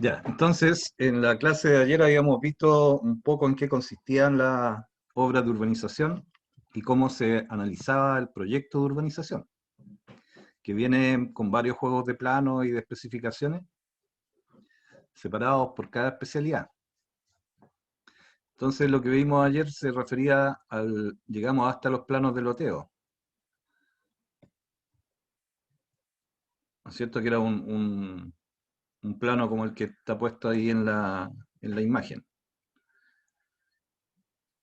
Ya, entonces, en la clase de ayer habíamos visto un poco en qué consistían las obras de urbanización y cómo se analizaba el proyecto de urbanización, que viene con varios juegos de planos y de especificaciones separados por cada especialidad. Entonces, lo que vimos ayer se refería llegamos hasta los planos de loteo, ¿no es cierto? Que era un plano como el que está puesto ahí en la imagen,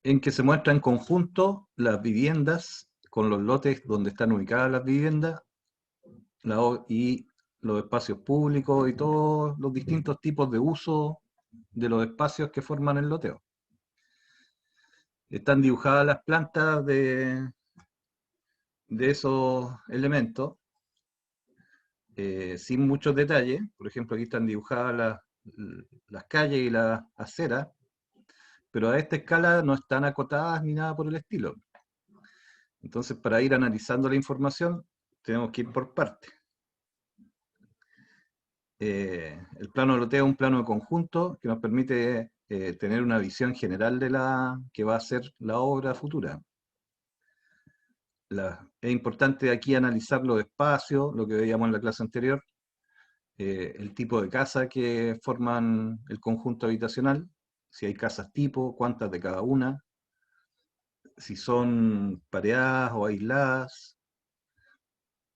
en que se muestra en conjunto las viviendas con los lotes donde están ubicadas las viviendas y los espacios públicos y todos los distintos tipos de uso de los espacios que forman el loteo. Están dibujadas las plantas de esos elementos, sin muchos detalles. Por ejemplo, aquí están dibujadas las calles y las aceras, pero a esta escala no están acotadas ni nada por el estilo. Entonces, para ir analizando la información, tenemos que ir por partes. El plano de loteo es un plano de conjunto que nos permite tener una visión general de la que va a ser la obra futura. Es importante aquí analizar los espacios, lo que veíamos en la clase anterior, el tipo de casa que forman el conjunto habitacional, si hay casas tipo, cuántas de cada una, si son pareadas o aisladas,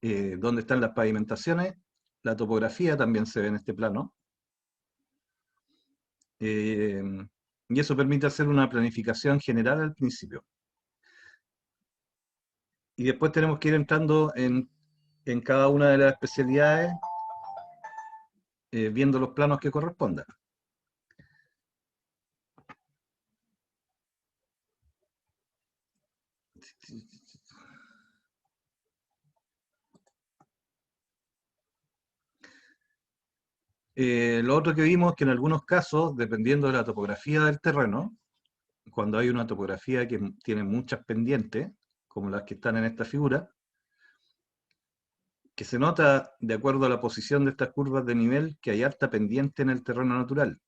dónde están las pavimentaciones, la topografía también se ve en este plano. Eh, y eso permite hacer una planificación general al principio. Y después tenemos que ir entrando en cada una de las especialidades, viendo los planos que correspondan. Lo otro que vimos es que en algunos casos, dependiendo de la topografía del terreno, cuando hay una topografía que tiene muchas pendientes, como las que están en esta figura, que se nota, de acuerdo a la posición de estas curvas de nivel, que hay harta pendiente en el terreno natural.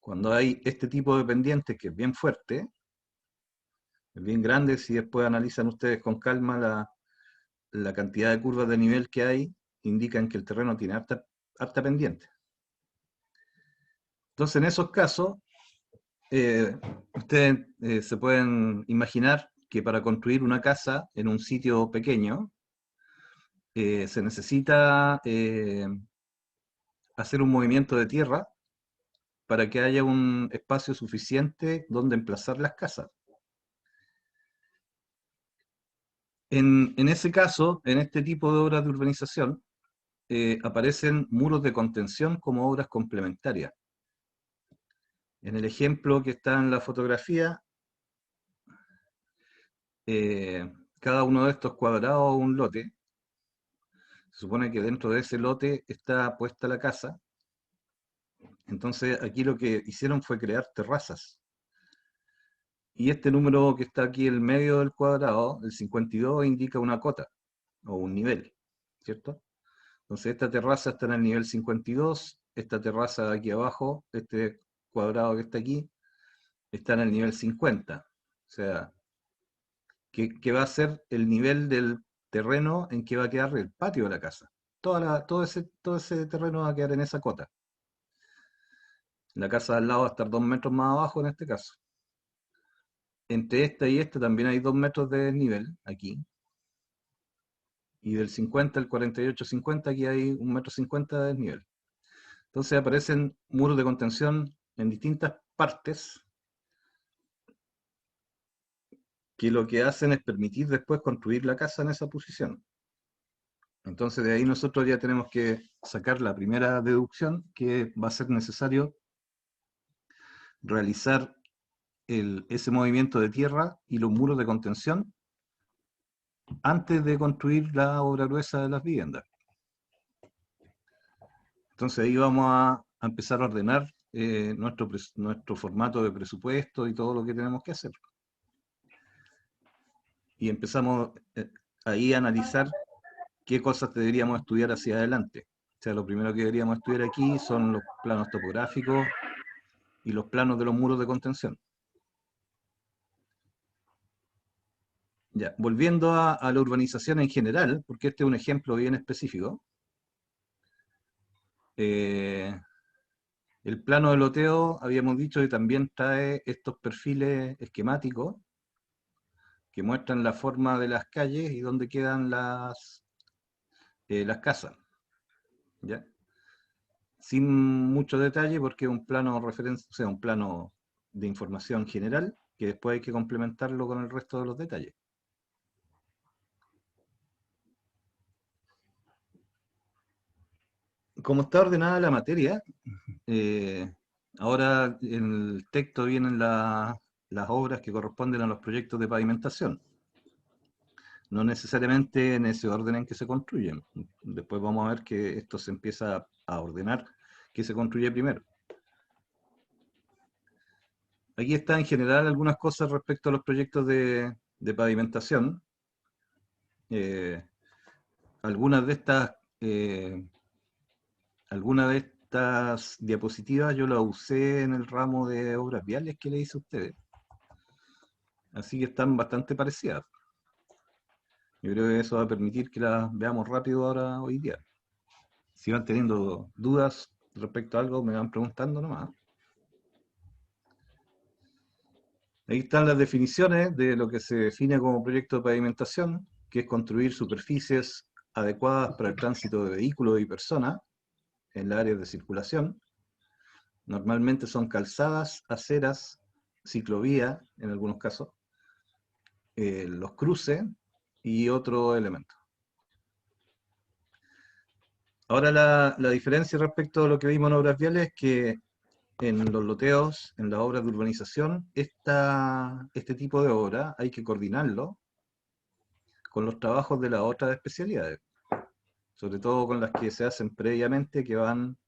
Cuando hay este tipo de pendiente, que es bien fuerte, es bien grande, si después analizan ustedes con calma la cantidad de curvas de nivel que hay, indican que el terreno tiene harta pendiente. Entonces, en esos casos, ustedes se pueden imaginar que para construir una casa en un sitio pequeño, se necesita hacer un movimiento de tierra para que haya un espacio suficiente donde emplazar las casas. En ese caso, en este tipo de obras de urbanización, aparecen muros de contención como obras complementarias. En el ejemplo que está en la fotografía, cada uno de estos cuadrados o un lote, se supone que dentro de ese lote está puesta la casa. Entonces aquí lo que hicieron fue crear terrazas. Y este número que está aquí en el medio del cuadrado, el 52, indica una cota o un nivel, ¿cierto? Entonces esta terraza está en el nivel 52, esta terraza de aquí abajo, este cuadrado que está aquí, está en el nivel 50. O sea, que va a ser el nivel del terreno en que va a quedar el patio de la casa. Todo ese terreno va a quedar en esa cota. La casa de al lado va a estar 2 metros más abajo en este caso. Entre esta y esta también hay 2 metros de desnivel, aquí. Y del 50 al 48-50 aquí hay 1,50 m de desnivel. Entonces aparecen muros de contención en distintas partes que lo que hacen es permitir después construir la casa en esa posición. Entonces de ahí nosotros ya tenemos que sacar la primera deducción, que va a ser necesario realizar ese movimiento de tierra y los muros de contención antes de construir la obra gruesa de las viviendas. Entonces ahí vamos a empezar a ordenar nuestro formato de presupuesto y todo lo que tenemos que hacer. Y empezamos ahí a analizar qué cosas deberíamos estudiar hacia adelante. O sea, lo primero que deberíamos estudiar aquí son los planos topográficos y los planos de los muros de contención. Ya, volviendo a la urbanización en general, porque este es un ejemplo bien específico. El plano de loteo, habíamos dicho que también trae estos perfiles esquemáticos que muestran la forma de las calles y dónde quedan las casas. ¿Ya? Sin mucho detalle, porque es un plano referencia, o sea, un plano de información general, que después hay que complementarlo con el resto de los detalles. Como está ordenada la materia, eh, ahora en el texto vienen las obras que corresponden a los proyectos de pavimentación. No necesariamente en ese orden en que se construyen. Después vamos a ver que esto se empieza a ordenar, que se construye primero. Aquí está en general algunas cosas respecto a los proyectos de pavimentación. Eh, algunas de estas algunas de estas diapositivas yo las usé en el ramo de obras viales que le hice a ustedes. Así que están bastante parecidas. Yo creo que eso va a permitir que las veamos rápido ahora hoy día. Si van teniendo dudas respecto a algo, me van preguntando nomás. Ahí están las definiciones de lo que se define como proyecto de pavimentación, que es construir superficies adecuadas para el tránsito de vehículos y personas en las áreas de circulación. Normalmente son calzadas, aceras, ciclovía, en algunos casos, los cruces y otros elementos. Ahora la diferencia respecto a lo que vimos en obras viales es que en los loteos, en las obras de urbanización, este tipo de obra hay que coordinarlo con los trabajos de las otras especialidades, sobre todo con las que se hacen previamente, que van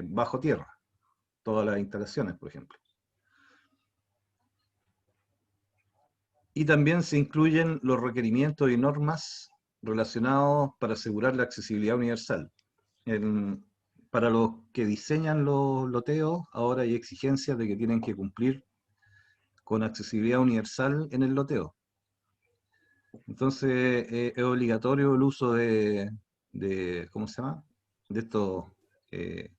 bajo tierra, todas las instalaciones, por ejemplo. Y también se incluyen los requerimientos y normas relacionados para asegurar la accesibilidad universal. Para los que diseñan los loteos, ahora hay exigencias de que tienen que cumplir con accesibilidad universal en el loteo. Entonces es obligatorio el uso ¿cómo se llama? De estos eh,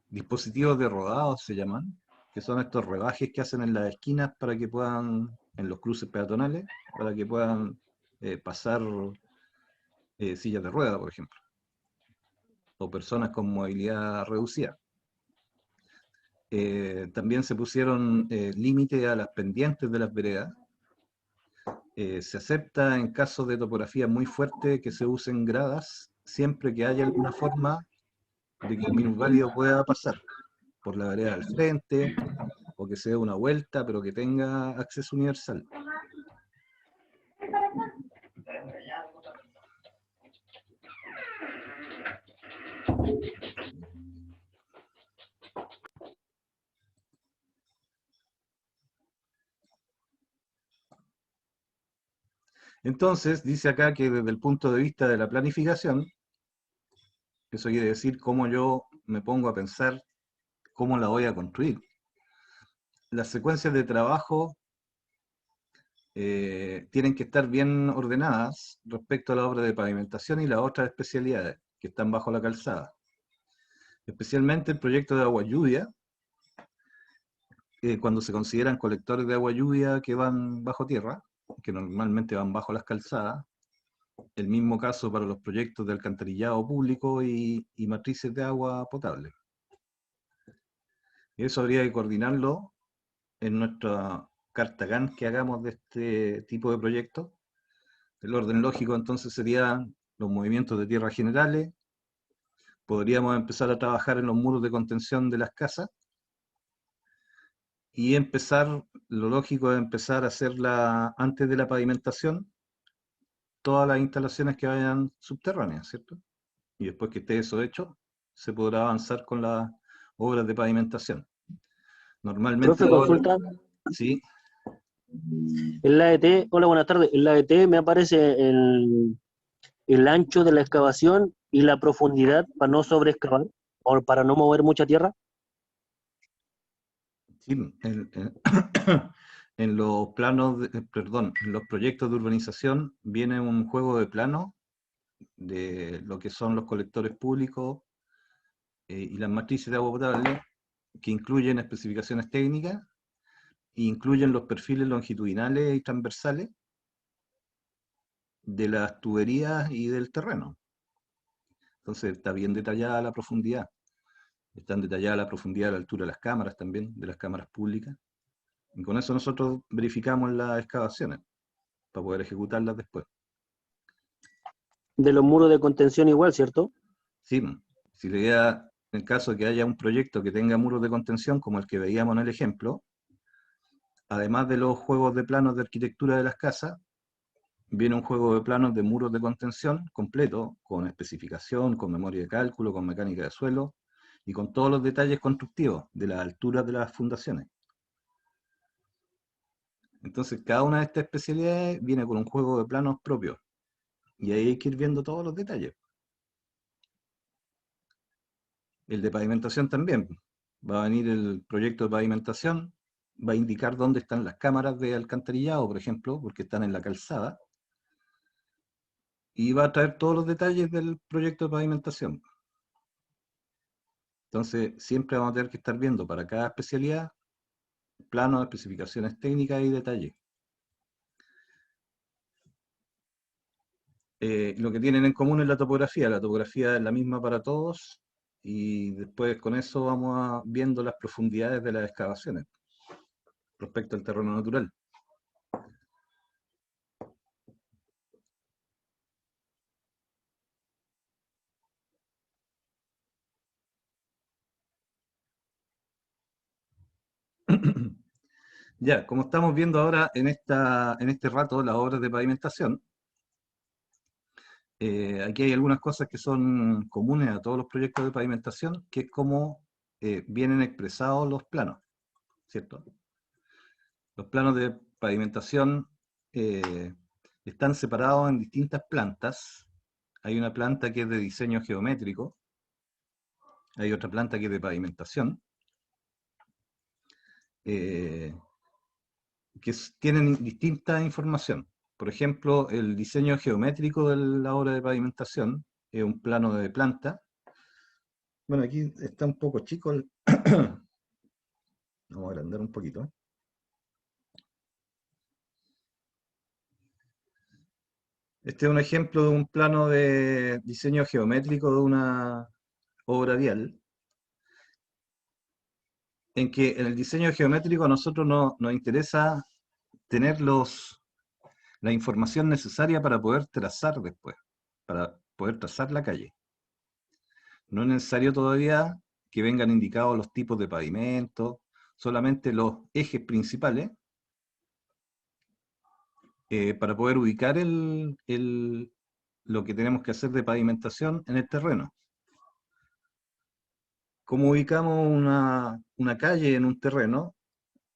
dispositivos de rodado, se llaman, que son estos rebajes que hacen en las esquinas para que puedan, en los cruces peatonales, para que puedan pasar sillas de rueda, por ejemplo, o personas con movilidad reducida. También se pusieron límites a las pendientes de las veredas. Se acepta en casos de topografía muy fuerte que se usen gradas, siempre que haya alguna forma de que el minusválido pueda pasar por la vereda del frente, o que se dé una vuelta, pero que tenga acceso universal. Entonces, dice acá que desde el punto de vista de la planificación, eso quiere decir cómo yo me pongo a pensar cómo la voy a construir. Las secuencias de trabajo tienen que estar bien ordenadas respecto a la obra de pavimentación y las otras especialidades que están bajo la calzada. Especialmente el proyecto de agua lluvia, cuando se consideran colectores de agua lluvia que van bajo tierra, que normalmente van bajo las calzadas. El mismo caso para los proyectos de alcantarillado público y matrices de agua potable. Y eso habría que coordinarlo en nuestra carta Gantt que hagamos de este tipo de proyectos. El orden lógico entonces sería los movimientos de tierra generales. Podríamos empezar a trabajar en los muros de contención de las casas y lo lógico es empezar a hacerla antes de la pavimentación, todas las instalaciones que vayan subterráneas, ¿cierto? Y después que esté eso hecho, se podrá avanzar con las obras de pavimentación. Normalmente Profe, ahora, consulta. sí, En la AET, hola, buenas tardes. En la AET me aparece el ancho de la excavación y la profundidad para no sobreexcavar o para no mover mucha tierra. Sí, en los planos, perdón, en los proyectos de urbanización viene un juego de planos de lo que son los colectores públicos y las matrices de agua potable, que incluyen especificaciones técnicas e incluyen los perfiles longitudinales y transversales de las tuberías y del terreno. Entonces está bien detallada la profundidad. Están detalladas la profundidad a la altura de las cámaras también, de las cámaras públicas. Y con eso nosotros verificamos las excavaciones para poder ejecutarlas después. De los muros de contención igual, ¿cierto? Sí, si la idea, en el caso de que haya un proyecto que tenga muros de contención, como el que veíamos en el ejemplo, además de los juegos de planos de arquitectura de las casas, viene un juego de planos de muros de contención completo, con especificación, con memoria de cálculo, con mecánica de suelo y con todos los detalles constructivos de las alturas de las fundaciones. Entonces, cada una de estas especialidades viene con un juego de planos propios y ahí hay que ir viendo todos los detalles. El de pavimentación también. Va a venir el proyecto de pavimentación, va a indicar dónde están las cámaras de alcantarillado, por ejemplo, porque están en la calzada, y va a traer todos los detalles del proyecto de pavimentación. Entonces, siempre vamos a tener que estar viendo para cada especialidad planos, especificaciones técnicas y detalles. Lo que tienen en común es la topografía. La topografía es la misma para todos y después con eso vamos viendo las profundidades de las excavaciones respecto al terreno natural. Ya, como estamos viendo ahora en este rato las obras de pavimentación, aquí hay algunas cosas que son comunes a todos los proyectos de pavimentación, que es cómo vienen expresados los planos, ¿cierto? Los planos de pavimentación eh, están separados en distintas plantas. Hay una planta que es de diseño geométrico, hay otra planta que es de pavimentación, eh, tienen distinta información. Por ejemplo, el diseño geométrico de la obra de pavimentación es un plano de planta. Bueno, aquí está un poco chico. Vamos a agrandar un poquito. Este es un ejemplo de un plano de diseño geométrico de una obra vial, en que en el diseño geométrico a nosotros nos interesa tener la información necesaria para poder trazar después, para poder trazar la calle. No es necesario todavía que vengan indicados los tipos de pavimento, solamente los ejes principales, para poder ubicar lo que tenemos que hacer de pavimentación en el terreno. ¿Cómo ubicamos una calle en un terreno?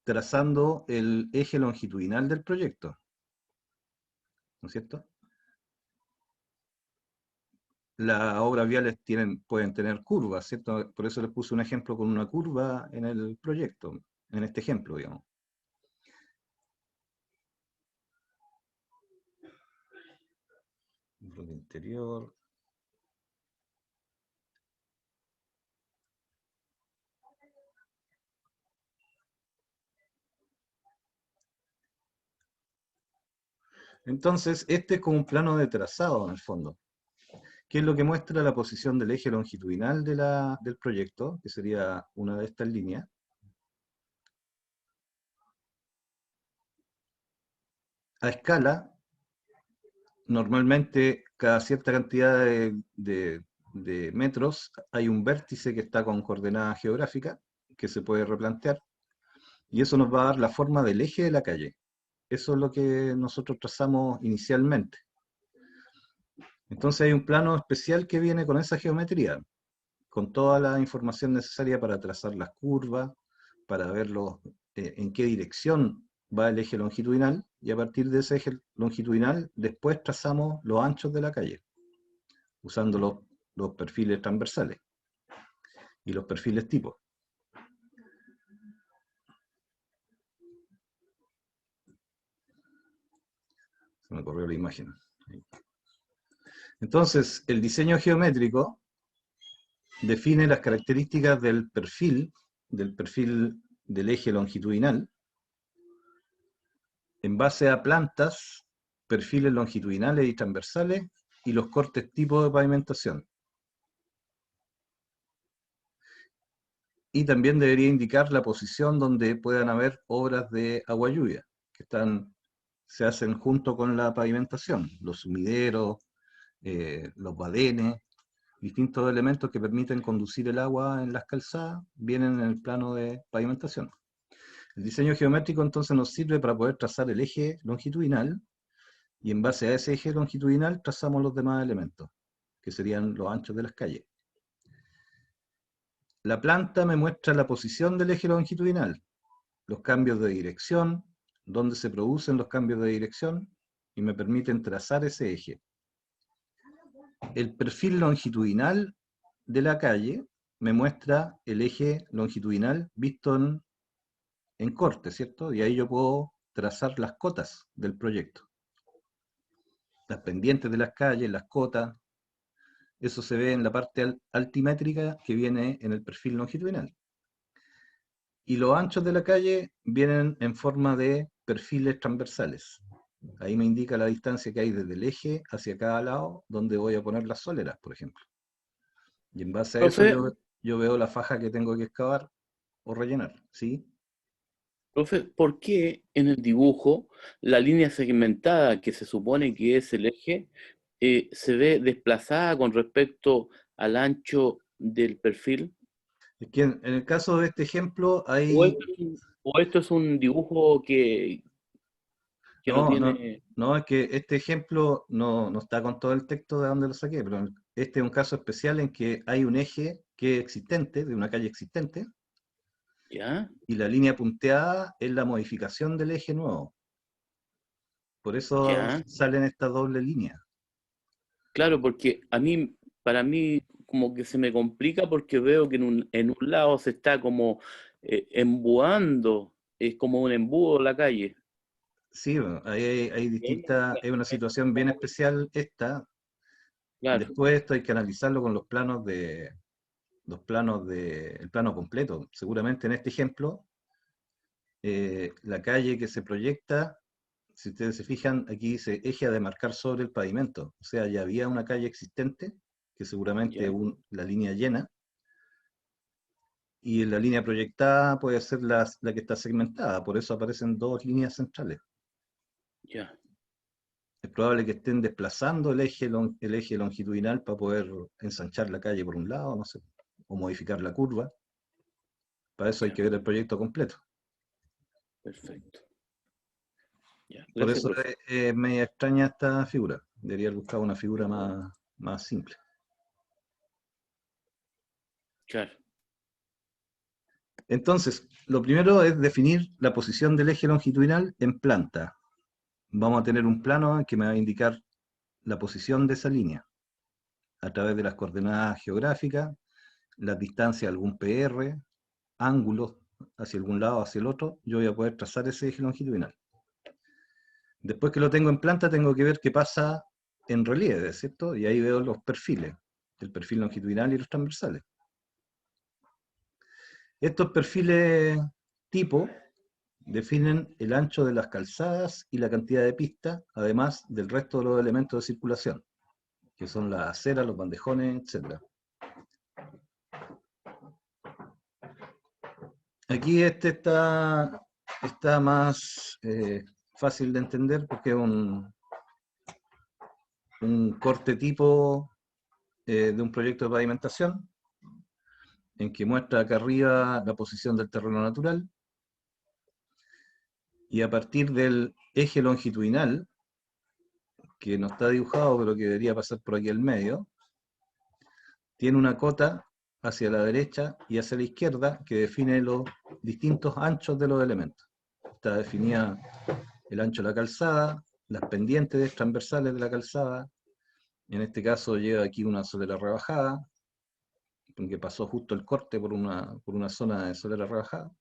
Trazando el eje longitudinal del proyecto, ¿no es cierto? Las obras viales pueden tener curvas, ¿cierto? Por eso les puse un ejemplo con una curva en el proyecto, en este ejemplo, digamos. Bloque interior. Entonces, este es como un plano de trazado en el fondo, que es lo que muestra la posición del eje longitudinal del proyecto, que sería una de estas líneas. A escala, normalmente cada cierta cantidad de metros hay un vértice que está con coordenada geográfica, que se puede replantear, y eso nos va a dar la forma del eje de la calle. Eso es lo que nosotros trazamos inicialmente. Entonces hay un plano especial que viene con esa geometría, con toda la información necesaria para trazar las curvas, para ver en qué dirección va el eje longitudinal, y a partir de ese eje longitudinal después trazamos los anchos de la calle. usando los perfiles transversales y los perfiles tipo. Se me corrió la imagen. Entonces, el diseño geométrico define las características del perfil del eje longitudinal, en base a plantas, perfiles longitudinales y transversales y los cortes tipo de pavimentación. Y también debería indicar la posición donde puedan haber obras de agua lluvia, que se hacen junto con la pavimentación, los sumideros, los badenes, distintos elementos que permiten conducir el agua en las calzadas, vienen en el plano de pavimentación. El diseño geométrico entonces nos sirve para poder trazar el eje longitudinal, y en base a ese eje longitudinal trazamos los demás elementos, que serían los anchos de las calles. La planta me muestra la posición del eje longitudinal, los cambios de dirección, dónde se producen los cambios de dirección, y me permiten trazar ese eje. El perfil longitudinal de la calle me muestra el eje longitudinal visto en corte, ¿cierto? Y ahí yo puedo trazar las cotas del proyecto. Las pendientes de las calles, las cotas, eso se ve en la parte altimétrica que viene en el perfil longitudinal. Y los anchos de la calle vienen en forma de perfiles transversales. Ahí me indica la distancia que hay desde el eje hacia cada lado, donde voy a poner las soleras, por ejemplo. Y en base a eso Profe, yo veo la faja que tengo que excavar o rellenar, ¿sí? profe, ¿por qué en el dibujo la línea segmentada que se supone que es el eje se ve desplazada con respecto al ancho del perfil? Es que en el caso de este ejemplo ¿O hay... esto es un dibujo que no No, no, tiene... no, es que este ejemplo no está con todo el texto de donde lo saqué, pero este es un caso especial en que hay un eje que es existente, de una calle existente, ¿Ya? y la línea punteada es la modificación del eje nuevo. Por eso ¿Ya? salen estas dobles líneas. Claro, porque para mí, como que se me complica porque veo que en un lado se está como embuando, es como un embudo la calle. Sí, bueno, ahí hay Y ahí distintas, es una me situación cuesta bien mucho. especial esta. Claro, Después esto hay que analizarlo con el plano completo. Seguramente en este ejemplo, la calle que se proyecta, si ustedes se fijan, aquí dice eje a demarcar sobre el pavimento. O sea, ya había una calle existente, que seguramente ya, la línea llena, y en la línea proyectada puede ser la que está segmentada, por eso aparecen dos líneas centrales. ya. Es probable que estén desplazando el eje longitudinal para poder ensanchar la calle por un lado, no sé, o modificar la curva. Para eso hay Ya, que ver el proyecto completo. perfecto. Ya, Por gracias, eso profe. es media extraña esta figura. Debería haber buscado una figura más simple. Claro, Entonces, lo primero es definir la posición del eje longitudinal en planta. Vamos a tener un plano que me va a indicar la posición de esa línea a través de las coordenadas geográficas, las distancias de algún PR, ángulos hacia algún lado, hacia el otro. Yo voy a poder trazar ese eje longitudinal. Después que lo tengo en planta, tengo que ver qué pasa en relieve, ¿cierto? Y ahí veo los perfiles, el perfil longitudinal y los transversales. Estos perfiles tipo definen el ancho de las calzadas y la cantidad de pistas, además del resto de los elementos de circulación, que son las aceras, los bandejones, etc. Aquí este está más fácil de entender porque es un corte tipo de un proyecto de pavimentación, en que muestra acá arriba la posición del terreno natural, y a partir del eje longitudinal, que no está dibujado pero que debería pasar por aquí al medio, tiene una cota hacia la derecha y hacia la izquierda que define los distintos anchos de los elementos. Está definida el ancho de la calzada, las pendientes transversales de la calzada, En este caso lleva aquí una solera rebajada, que pasó justo el corte por una zona de solera rebajada,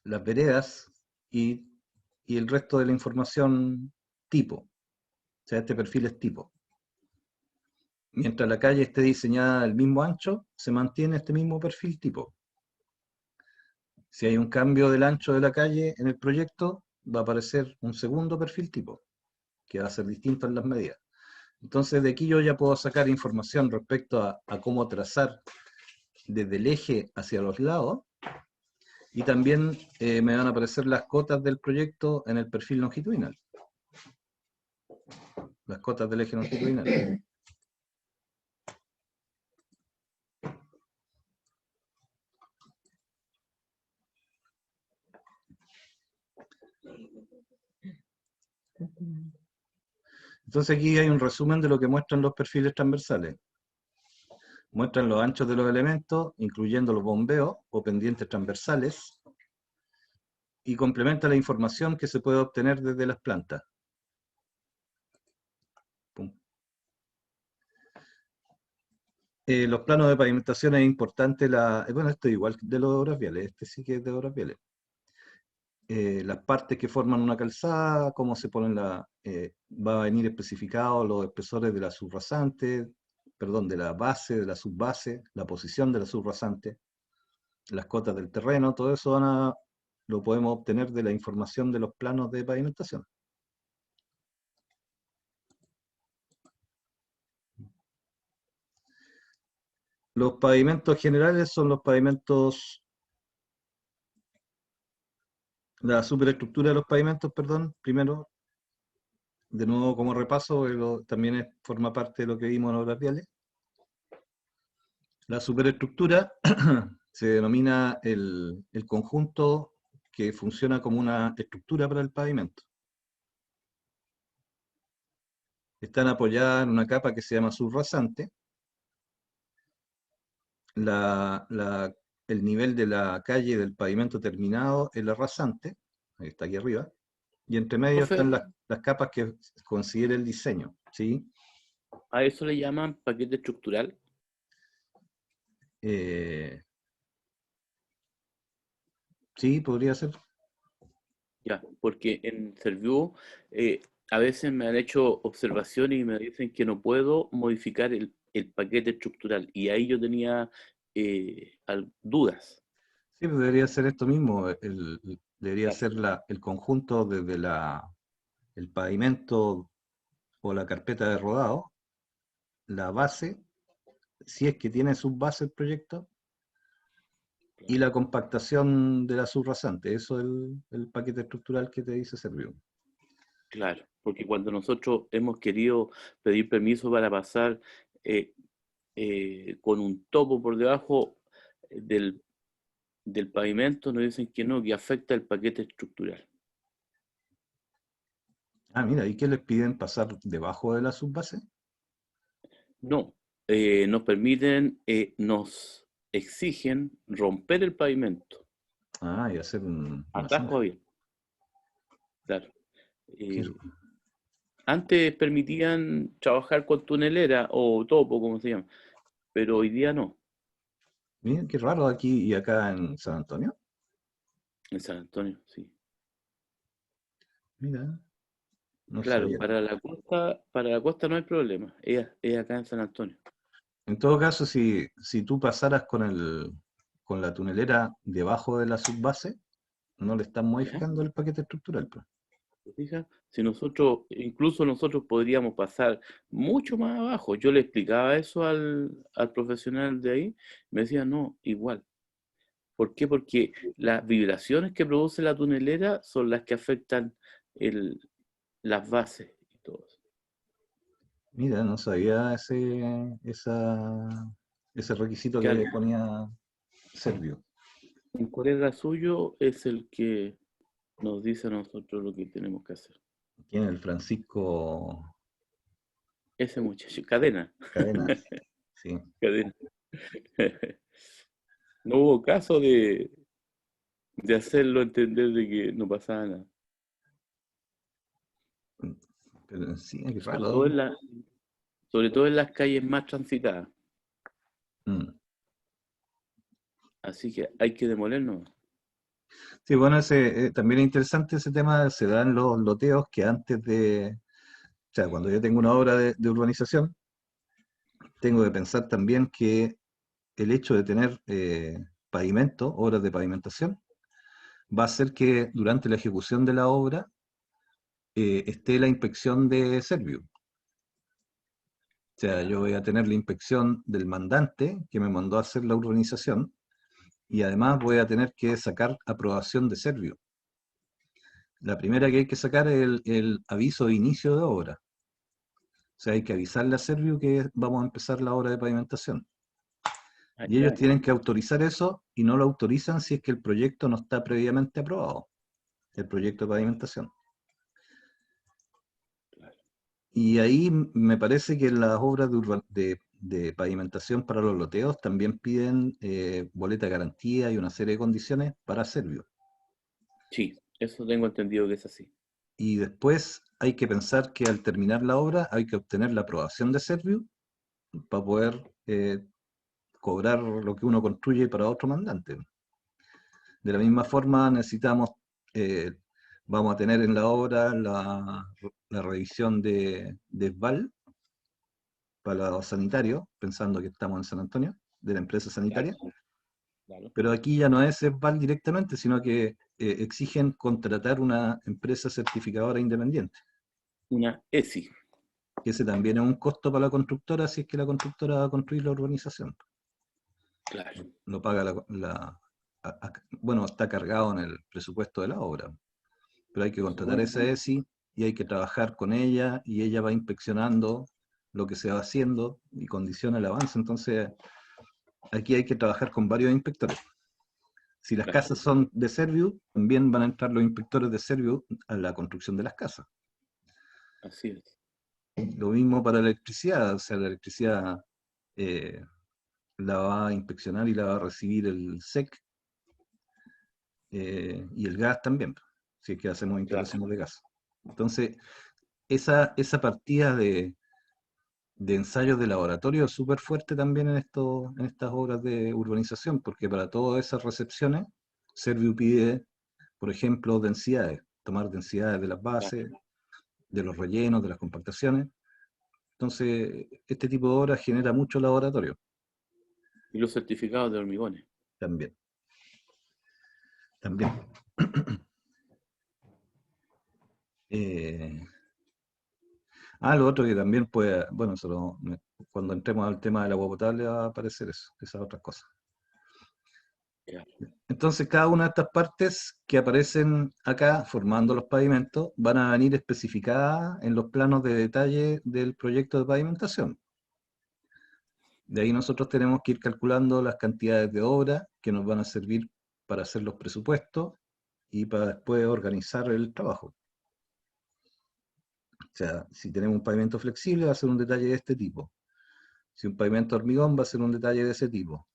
las veredas y, y el resto de la información tipo. O sea, este perfil es tipo. Mientras la calle esté diseñada del mismo ancho, se mantiene este mismo perfil tipo. Si hay un cambio del ancho de la calle en el proyecto, va a aparecer un segundo perfil tipo, que va a ser distinto en las medidas. Entonces, de aquí yo ya puedo sacar información respecto a cómo trazar desde el eje hacia los lados, y también me van a aparecer las cotas del proyecto en el perfil longitudinal. Las cotas del eje longitudinal. Entonces aquí hay un resumen de lo que muestran los perfiles transversales. Muestran los anchos de los elementos, incluyendo los bombeos o pendientes transversales, y complementa la información que se puede obtener desde las plantas. Los planos de pavimentación es importante, bueno, esto es igual de los de obras viales, este sí que es de obras viales. Las partes que forman una calzada, cómo se ponen va a venir especificado los espesores de la subrasante, perdón, de la base, de la subbase, la posición de la subrasante, las cotas del terreno, todo eso lo podemos obtener de la información de los planos de pavimentación. Los pavimentos generales son los pavimentos, la superestructura de los pavimentos, perdón, primero, de nuevo como repaso, también forma parte de lo que vimos en obras viales. La superestructura se denomina el conjunto que funciona como una estructura para el pavimento. Están apoyadas en una capa que se llama subrasante. El nivel de la calle del pavimento terminado es la rasante, ahí está aquí arriba, y entre medio Profe, están las capas que considera el diseño, ¿sí? a eso le llaman paquete estructural. Sí, podría ser. Ya, porque en Serviu a veces me han hecho observaciones y me dicen que no puedo modificar el paquete estructural. Y ahí yo tenía dudas. Sí, pues debería ser esto mismo, debería Claro, ser el conjunto desde el pavimento o la carpeta de rodado, la base, si es que tiene subbase el proyecto, y la compactación de la subrasante. Eso es el paquete estructural que te dice Serviu. claro, porque cuando nosotros hemos querido pedir permiso para pasar eh, con un topo por debajo del pavimento, nos dicen que no, que afecta el paquete estructural. Ah, mira, ¿y qué les piden pasar debajo de la subbase? No, nos permiten, nos exigen romper el pavimento Ah, y hacer una zanja. atasco abierto, claro. Qué, Antes permitían trabajar con tunelera o topo, como se llama, pero hoy día no, mira, qué raro aquí y acá en San Antonio. en San Antonio, sí. Mira, no Claro, sabía. para la costa no hay problema, es acá en San Antonio. En todo caso, si tú pasaras con la tunelera debajo de la subbase, no le estás ¿Ya? modificando el paquete estructural, pues. ¿Te fijas? Si nosotros, incluso nosotros podríamos pasar mucho más abajo. Yo le explicaba eso al profesional de ahí, me decía, no, igual. ¿Por qué? Porque las vibraciones que produce la tunelera son las que afectan el, las bases y todo eso. Mira, no sabía ese requisito Claro, que ponía Servio. un colega suyo es el que nos dice a nosotros lo que tenemos que hacer. Tiene el Francisco Ese muchacho, cadena, Cadenas, sí. cadena. No hubo caso de hacerlo entender de que no pasaba nada. Pero sí, qué Sobre todo raro. sobre todo en las calles más transitadas. Mm. Así que hay que demolernos. Sí, bueno, también es interesante ese tema, se dan los loteos que antes de, o sea, cuando yo tengo una obra de urbanización, tengo que pensar también que el hecho de tener pavimento, obras de pavimentación, va a hacer que durante la ejecución de la obra esté la inspección de Servio. O sea, yo voy a tener la inspección del mandante que me mandó a hacer la urbanización y además voy a tener que sacar aprobación de Servio. La primera que hay que sacar es el aviso de inicio de obra. O sea, hay que avisarle a Servio que vamos a empezar la obra de pavimentación. Ah, Y ellos ya. tienen que autorizar eso y no lo autorizan si es que el proyecto no está previamente aprobado, el proyecto de pavimentación. Y ahí me parece que las obras de pavimentación para los loteos también piden boleta de garantía y una serie de condiciones para Servio. Sí, eso tengo entendido que es así. Y después hay que pensar que al terminar la obra hay que obtener la aprobación de Servio para poder cobrar lo que uno construye para otro mandante. De la misma forma necesitamos, eh, vamos a tener en la obra la revisión de SBAL para los sanitarios, pensando que estamos en San Antonio, de la empresa Claro, sanitaria, claro. pero aquí ya no es SBAL directamente, sino que exigen contratar una empresa certificadora independiente, Una ESI. que ese también es un costo para la constructora si es que la constructora va a construir la urbanización. Claro. Lo paga bueno, está cargado en el presupuesto de la obra, pero hay que Por contratar esa supuesto. ESI y hay que trabajar con ella y ella va inspeccionando lo que se va haciendo y condiciona el avance. Entonces, aquí hay que trabajar con varios inspectores. Si las Claro. casas son de Serviu, también van a entrar los inspectores de Serviu a la construcción de las casas. Así es. Lo mismo para la electricidad, o sea, la electricidad eh, la va a inspeccionar y la va a recibir el SEC y el gas también, si es que hacemos Claro. instalaciones de gas. Entonces, esa partida de ensayos de laboratorio es súper fuerte también en estas obras de urbanización, porque para todas esas recepciones, Serviu pide, por ejemplo, densidades, tomar densidades de las bases, de los rellenos, de las compactaciones. Entonces, este tipo de obras genera mucho laboratorio Y los certificados de hormigones. también. También. Eh, lo otro que también puede, bueno, cuando entremos al tema del agua potable va a aparecer eso, esas otras cosas. Claro. Entonces, cada una de estas partes que aparecen acá formando los pavimentos van a venir especificadas en los planos de detalle del proyecto de pavimentación. De ahí nosotros tenemos que ir calculando las cantidades de obra que nos van a servir para hacer los presupuestos y para después organizar el trabajo. O sea, si tenemos un pavimento flexible va a ser un detalle de este tipo. Si un pavimento hormigón va a ser un detalle de ese tipo.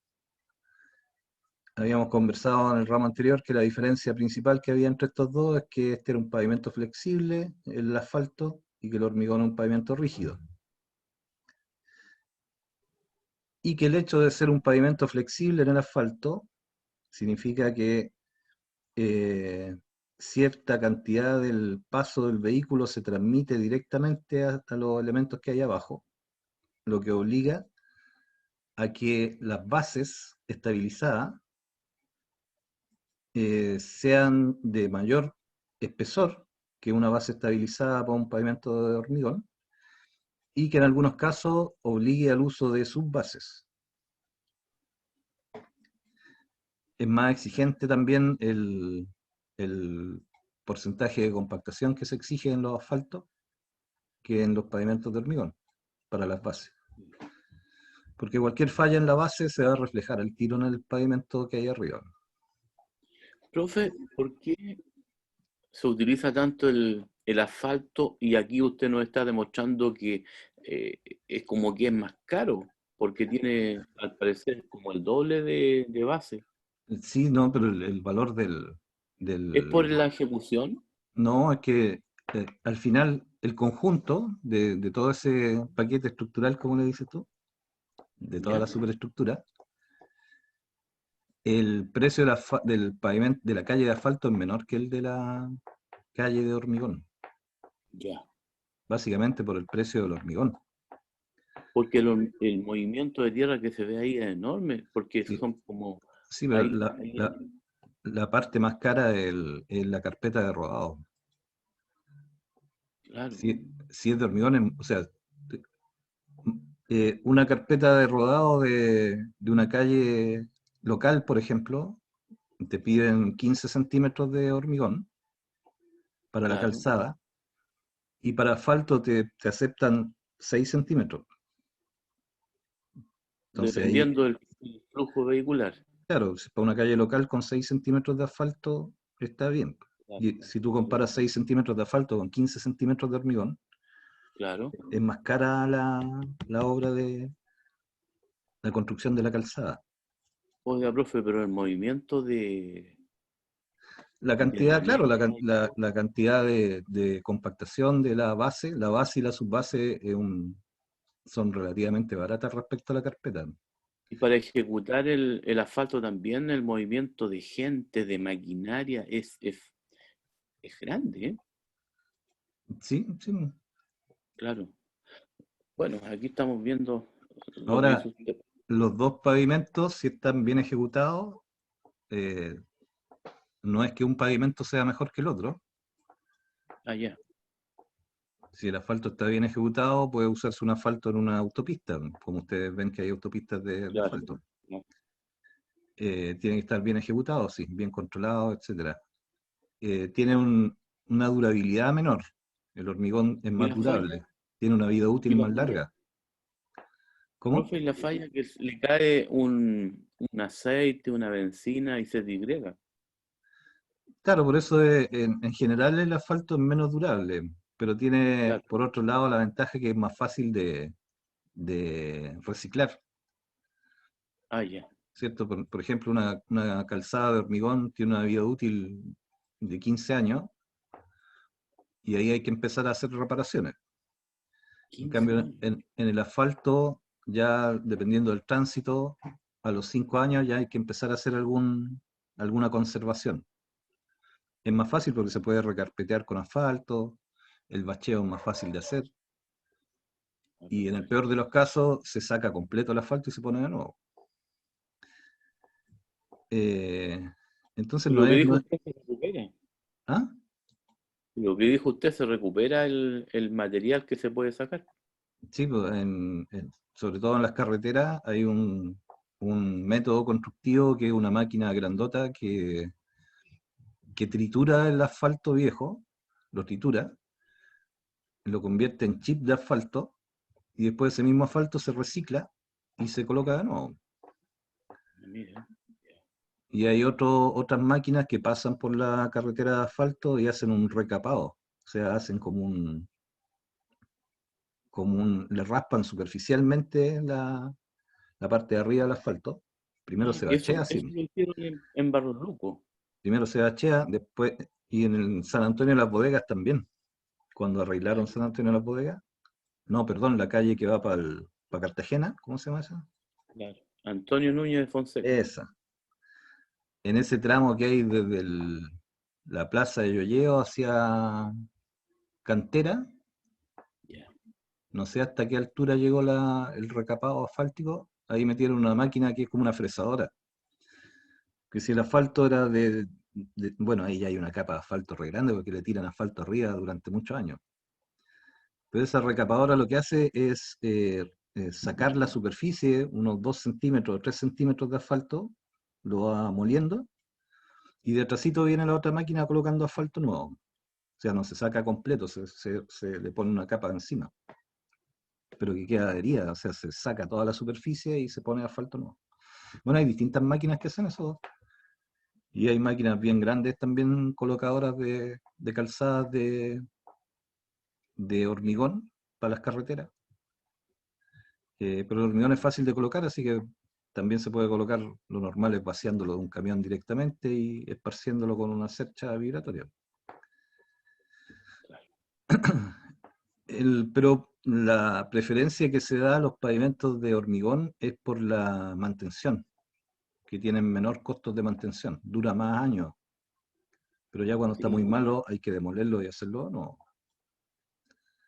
Habíamos conversado en el ramo anterior que la diferencia principal que había entre estos dos es que este era un pavimento flexible, el asfalto, y que el hormigón es un pavimento rígido. Y que el hecho de ser un pavimento flexible en el asfalto significa que cierta cantidad del paso del vehículo se transmite directamente a los elementos que hay abajo, lo que obliga a que las bases estabilizadas sean de mayor espesor que una base estabilizada para un pavimento de hormigón y que en algunos casos obligue al uso de subbases. Es más exigente también el porcentaje de compactación que se exige en los asfaltos que en los pavimentos de hormigón para las bases. Porque cualquier falla en la base se va a reflejar al tiro en el pavimento que hay arriba. Profe, ¿por qué se utiliza tanto el asfalto y aquí usted nos está demostrando que es como que es más caro? Porque tiene, al parecer, como el doble de base. Sí, no, pero el valor ¿Es por del... la ejecución? No, es que al final, el conjunto de todo ese paquete estructural, como le dices tú, de toda ¿Ya? la superestructura, el precio del pavimento, de la calle de asfalto es menor que el de la calle de hormigón, Ya. básicamente por el precio del hormigón. Porque el movimiento de tierra que se ve ahí es enorme, porque Sí, son como... sí, pero Ahí, la parte más cara es la carpeta de rodado. claro, Si es de hormigón, o sea, una carpeta de rodado de una calle local, por ejemplo, te piden 15 centímetros de hormigón para la claro. calzada y para asfalto te aceptan 6 centímetros. Entonces ahí, Dependiendo del flujo vehicular. claro, si para una calle local con 6 centímetros de asfalto está bien. Claro, Y si tú comparas 6 centímetros de asfalto con 15 centímetros de hormigón, claro. es más cara la obra de la construcción de la calzada. Oiga, profe, pero el movimiento La de la cantidad, claro, arena y todo, la cantidad de compactación de la base y la subbase son relativamente baratas respecto a la carpeta. y para ejecutar el asfalto también, el movimiento de gente, de maquinaria, es grande, ¿eh? Sí, sí. Claro. Bueno, aquí estamos viendo lo que Ahora, dice usted. los dos pavimentos, si están bien ejecutados, eh, no es que un pavimento sea mejor que el otro. Allá, Si el asfalto está bien ejecutado, puede usarse un asfalto en una autopista, como ustedes ven que hay autopistas de claro. asfalto. ¿No? Tiene que estar bien ejecutado, sí, bien controlado, etcétera. Tiene una durabilidad menor. El hormigón es ¿Y más la falla? durable, tiene una vida ¿Y útil la más falla? larga. ¿Cómo? Profe, ¿y la falla que le cae un aceite, una benzina y se disgrega? Claro, por eso en general el asfalto es menos durable, pero tiene Claro. por otro lado la ventaja que es más fácil de reciclar, Ah, ya. ¿cierto? Por ejemplo, una calzada de hormigón tiene una vida útil de 15 años y ahí hay que empezar a hacer reparaciones. En 15 cambio, años. en el asfalto, ya dependiendo del tránsito, a los 5 años ya hay que empezar a hacer alguna conservación. Es más fácil porque se puede recarpetear con asfalto, el bacheo es más fácil de hacer, Ah, y en el perfecto. peor de los casos se saca completo el asfalto y se pone de nuevo. Eh, entonces Y lo que no dijo es- usted se recupera. ¿ah? Lo que dijo usted se recupera el material que se puede sacar. Sí, pues, sobre todo en las carreteras hay un método constructivo que es una máquina grandota que tritura el asfalto viejo, lo tritura, lo convierte en chip de asfalto y después ese mismo asfalto se recicla y se coloca de nuevo. Mira. Y hay otras máquinas que pasan por la carretera de asfalto y hacen un recapado. O sea, hacen le raspan superficialmente la parte de arriba del asfalto. Primero Ah, se eso, bachea eso así. lo hicieron en Barros Luco. Primero se bachea, después, y en el San Antonio de las Bodegas también. Cuando arreglaron San Antonio de las Bodegas, no, perdón, la calle que va para Cartagena, ¿cómo se llama esa? Claro. Antonio Núñez de Fonseca. Esa. En ese tramo que hay desde la plaza de Yoyeo hacia Cantera, Ya. no sé hasta qué altura llegó el recapado asfáltico, ahí metieron una máquina que es como una fresadora. Que si el asfalto era bueno, ahí ya hay una capa de asfalto re grande porque le tiran asfalto arriba durante muchos años. Pero esa recapadora lo que hace es sacar la superficie, unos 2 centímetros o 3 centímetros de asfalto, lo va moliendo, y detrásito viene la otra máquina colocando asfalto nuevo. O sea, no se saca completo, se le pone una capa encima. Pero que queda adherida, o sea, se saca toda la superficie y se pone asfalto nuevo. Bueno, hay distintas máquinas que hacen eso. Y hay máquinas bien grandes también colocadoras de calzadas de hormigón para las carreteras. Pero el hormigón es fácil de colocar, así que también se puede colocar, lo normal es vaciándolo de un camión directamente y esparciéndolo con una cercha vibratoria. Pero la preferencia que se da a los pavimentos de hormigón es por la mantención, que tienen menor costo de mantención, dura más años, pero ya cuando está muy Sí, malo hay que demolerlo y hacerlo, no.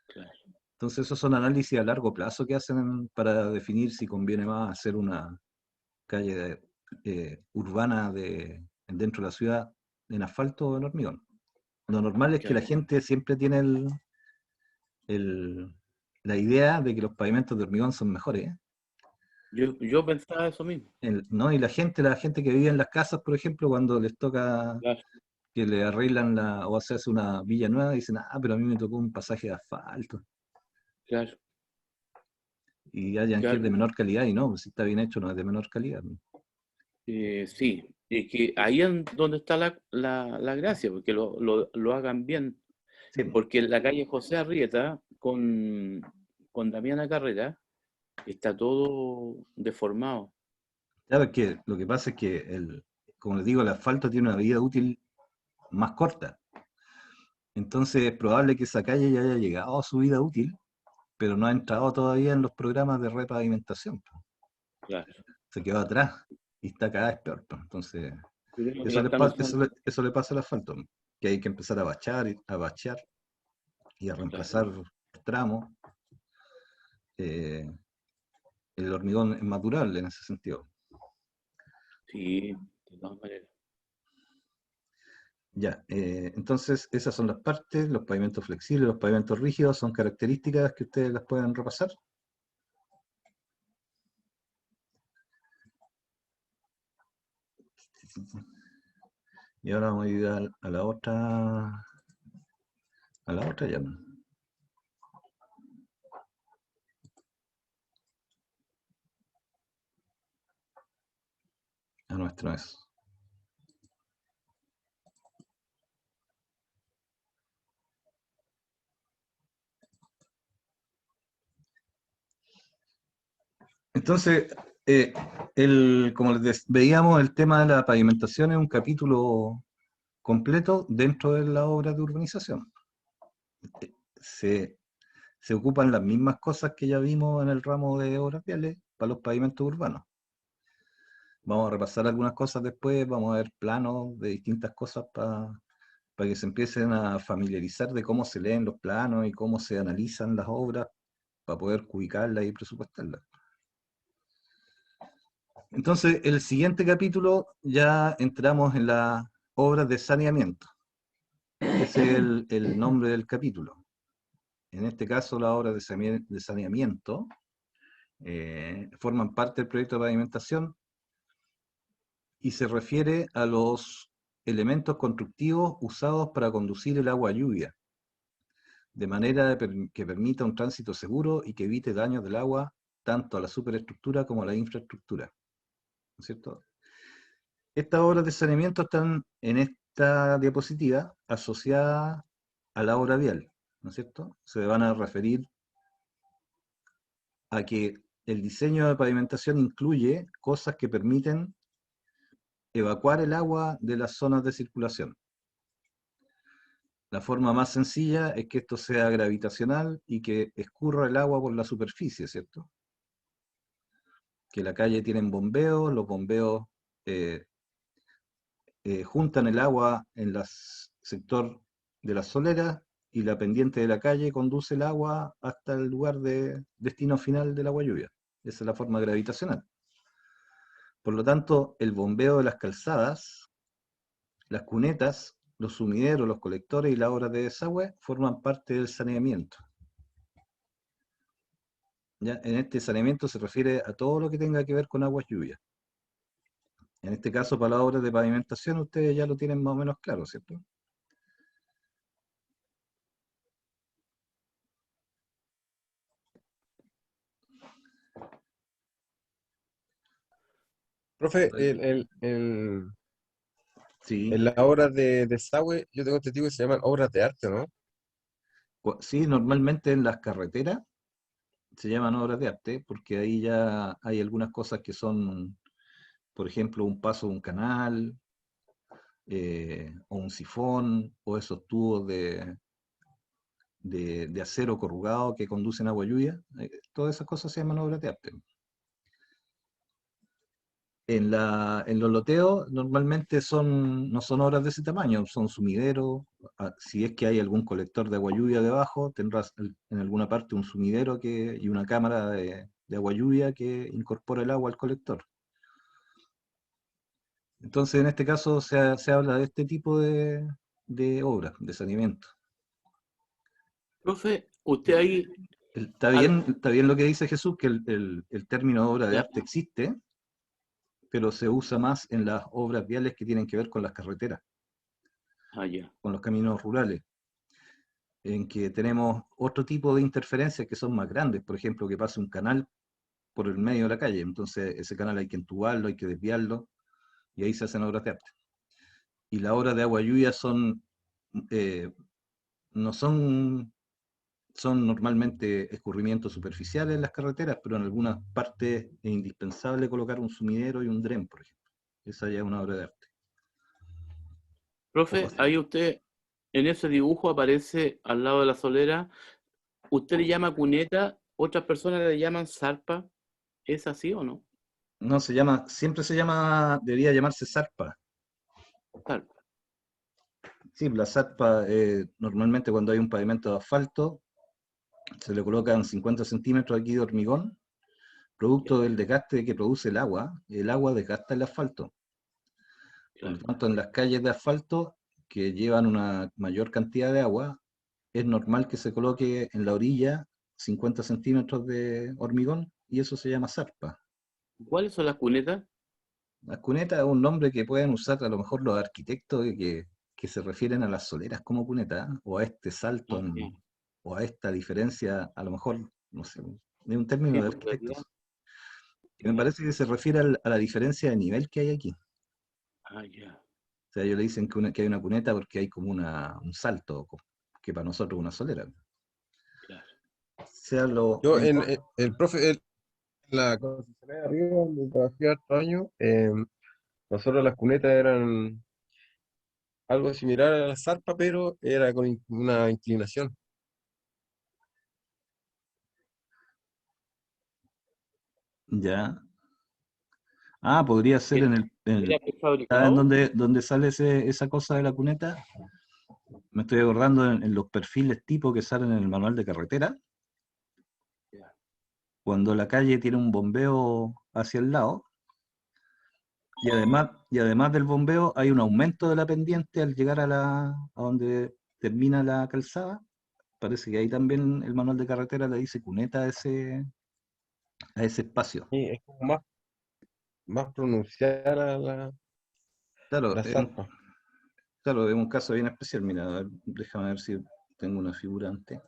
claro. Entonces esos son análisis a largo plazo que hacen para definir si conviene más hacer una calle urbana dentro de la ciudad en asfalto o en hormigón. Lo normal es que la Claro. gente siempre tiene el- la idea de que los pavimentos de hormigón son mejores, ¿eh? Yo pensaba eso mismo. ¿No? Y la gente que vive en las casas, por ejemplo, cuando les toca Claro, que le arreglan o se hace una villa nueva, dicen, pero a mí me tocó un pasaje de asfalto claro, y hayan que ir de claro. menor calidad, y no, pues, si está bien hecho no es de menor calidad. Sí, es que ahí es donde está la gracia, porque lo hagan bien. Sí, pues. Porque en la calle José Arrieta con Damiana Carrera está todo deformado. Claro que lo que pasa es que, como les digo, el asfalto tiene una vida útil más corta. Entonces es probable que esa calle ya haya llegado a su vida útil, pero no ha entrado todavía en los programas de repavimentación, po. Claro. Se quedó atrás y está cada vez peor, po. Entonces, Creo que eso la le, están pa- eso usando. le, eso le pasa al asfalto, que hay que empezar a bachar, a bachear y a Claro. reemplazar tramos. Eh, el hormigón es más durable en ese sentido. Sí, de todas maneras. Ya, entonces esas son las partes, los pavimentos flexibles, los pavimentos rígidos, son características que ustedes las pueden repasar. Y ahora vamos a ir a la otra ya, a nuestro es. Entonces, como veíamos, el tema de la pavimentación es un capítulo completo dentro de la obra de urbanización. Se, se ocupan las mismas cosas que ya vimos en el ramo de obras viales para los pavimentos urbanos. Vamos a repasar algunas cosas después, vamos a ver planos de distintas cosas para que se empiecen a familiarizar de cómo se leen los planos y cómo se analizan las obras para poder ubicarlas y presupuestarlas. Entonces, el siguiente capítulo ya entramos en las obras de saneamiento. Ese es el nombre del capítulo. En este caso, las obras de saneamiento forman parte del proyecto de pavimentación y se refiere a los elementos constructivos usados para conducir el agua lluvia, de manera que permita un tránsito seguro y que evite daños del agua tanto a la superestructura como a la infraestructura, ¿no es cierto? Estas obras de saneamiento están en esta diapositiva asociadas a la obra vial, ¿no es cierto? Se van a referir a que el diseño de pavimentación incluye cosas que permiten evacuar el agua de las zonas de circulación. La forma más sencilla es que esto sea gravitacional y que escurra el agua por la superficie, ¿cierto? Que la calle tiene bombeos, los bombeos eh, juntan el agua en el sector de las soleras y la pendiente de la calle conduce el agua hasta el lugar de destino final del agua lluvia. Esa es la forma gravitacional. Por lo tanto, el bombeo de las calzadas, las cunetas, los sumideros, los colectores y las obras de desagüe forman parte del saneamiento. ¿Ya? En este saneamiento se refiere a todo lo que tenga que ver con aguas lluvias. En este caso, para las obras de pavimentación, ustedes ya lo tienen más o menos claro, ¿cierto? Profe, Ahí. Sí, en las obras de desagüe, yo tengo entendido que se llaman obras de arte, ¿no? sí, normalmente en las carreteras se llaman obras de arte porque ahí ya hay algunas cosas que son, por ejemplo, un paso de un canal, o un sifón, o esos tubos de acero corrugado que conducen agua lluvia, todas esas cosas se llaman obras de arte. En los loteos normalmente no son obras de ese tamaño, son sumideros. Si es que hay algún colector de agua lluvia debajo, tendrás en alguna parte un sumidero y una cámara de agua lluvia que incorpora el agua al colector. Entonces, en este caso se habla de este tipo de obras, de saneamiento. Profe, usted ahí, Está bien lo que dice Jesús, que el término obra de ya, arte existe, pero se usa más en las obras viales que tienen que ver con las carreteras, ya, con los caminos rurales, en que tenemos otro tipo de interferencias que son más grandes, por ejemplo, que pase un canal por el medio de la calle, entonces ese canal hay que entubarlo, hay que desviarlo, y ahí se hacen obras de arte. Y las obras de agua lluvia eh, no son normalmente escurrimientos superficiales en las carreteras, pero en algunas partes es indispensable colocar un sumidero y un dren, por ejemplo. Esa ya es una obra de arte. Ojo, profe, ahí usted, en ese dibujo aparece al lado de la solera, usted le llama cuneta, otras personas le llaman zarpa, ¿es así o no? no siempre debería llamarse zarpa. Zarpa, Sí, la zarpa, normalmente cuando hay un pavimento de asfalto, se le colocan 50 centímetros aquí de hormigón, ya, producto del desgaste que produce el agua desgasta el asfalto. Por lo claro. tanto, en las calles de asfalto que llevan una mayor cantidad de agua, es normal que se coloque en la orilla 50 centímetros de hormigón y eso se llama zarpa. ¿Cuáles son las cunetas? La cuneta es un nombre que pueden usar a lo mejor los arquitectos que se refieren a las soleras como cuneta, ¿eh? O a este salto, Ok. o a esta diferencia, a lo mejor, no sé, es un Sí, término de pues, en realidad, arquitectos. Que me ya. parece que se refiere a la diferencia de nivel que hay aquí. Ya, O sea, ellos le dicen que hay una cuneta porque hay como un salto, que para nosotros es una solera. claro. Sea Yo, el profe, en la concesionaria de arriba, donde trabajé harto años, nosotros las cunetas eran algo similar a la zarpa, pero era con una inclinación. Ya. Ah, podría ser ¿Era, era ¿saben prefabricado? dónde sale esa cosa de la cuneta? Me estoy acordando en los perfiles tipo que salen en el manual de carretera, Ya, cuando la calle tiene un bombeo hacia el lado, y además del bombeo hay un aumento de la pendiente al llegar a donde termina la calzada. Parece que ahí también el manual de carretera le dice cuneta a ese espacio. Y es como más pronunciada Claro, la zarpa. claro, es un caso bien especial. Mira, a ver, déjame ver si tengo una figura antes.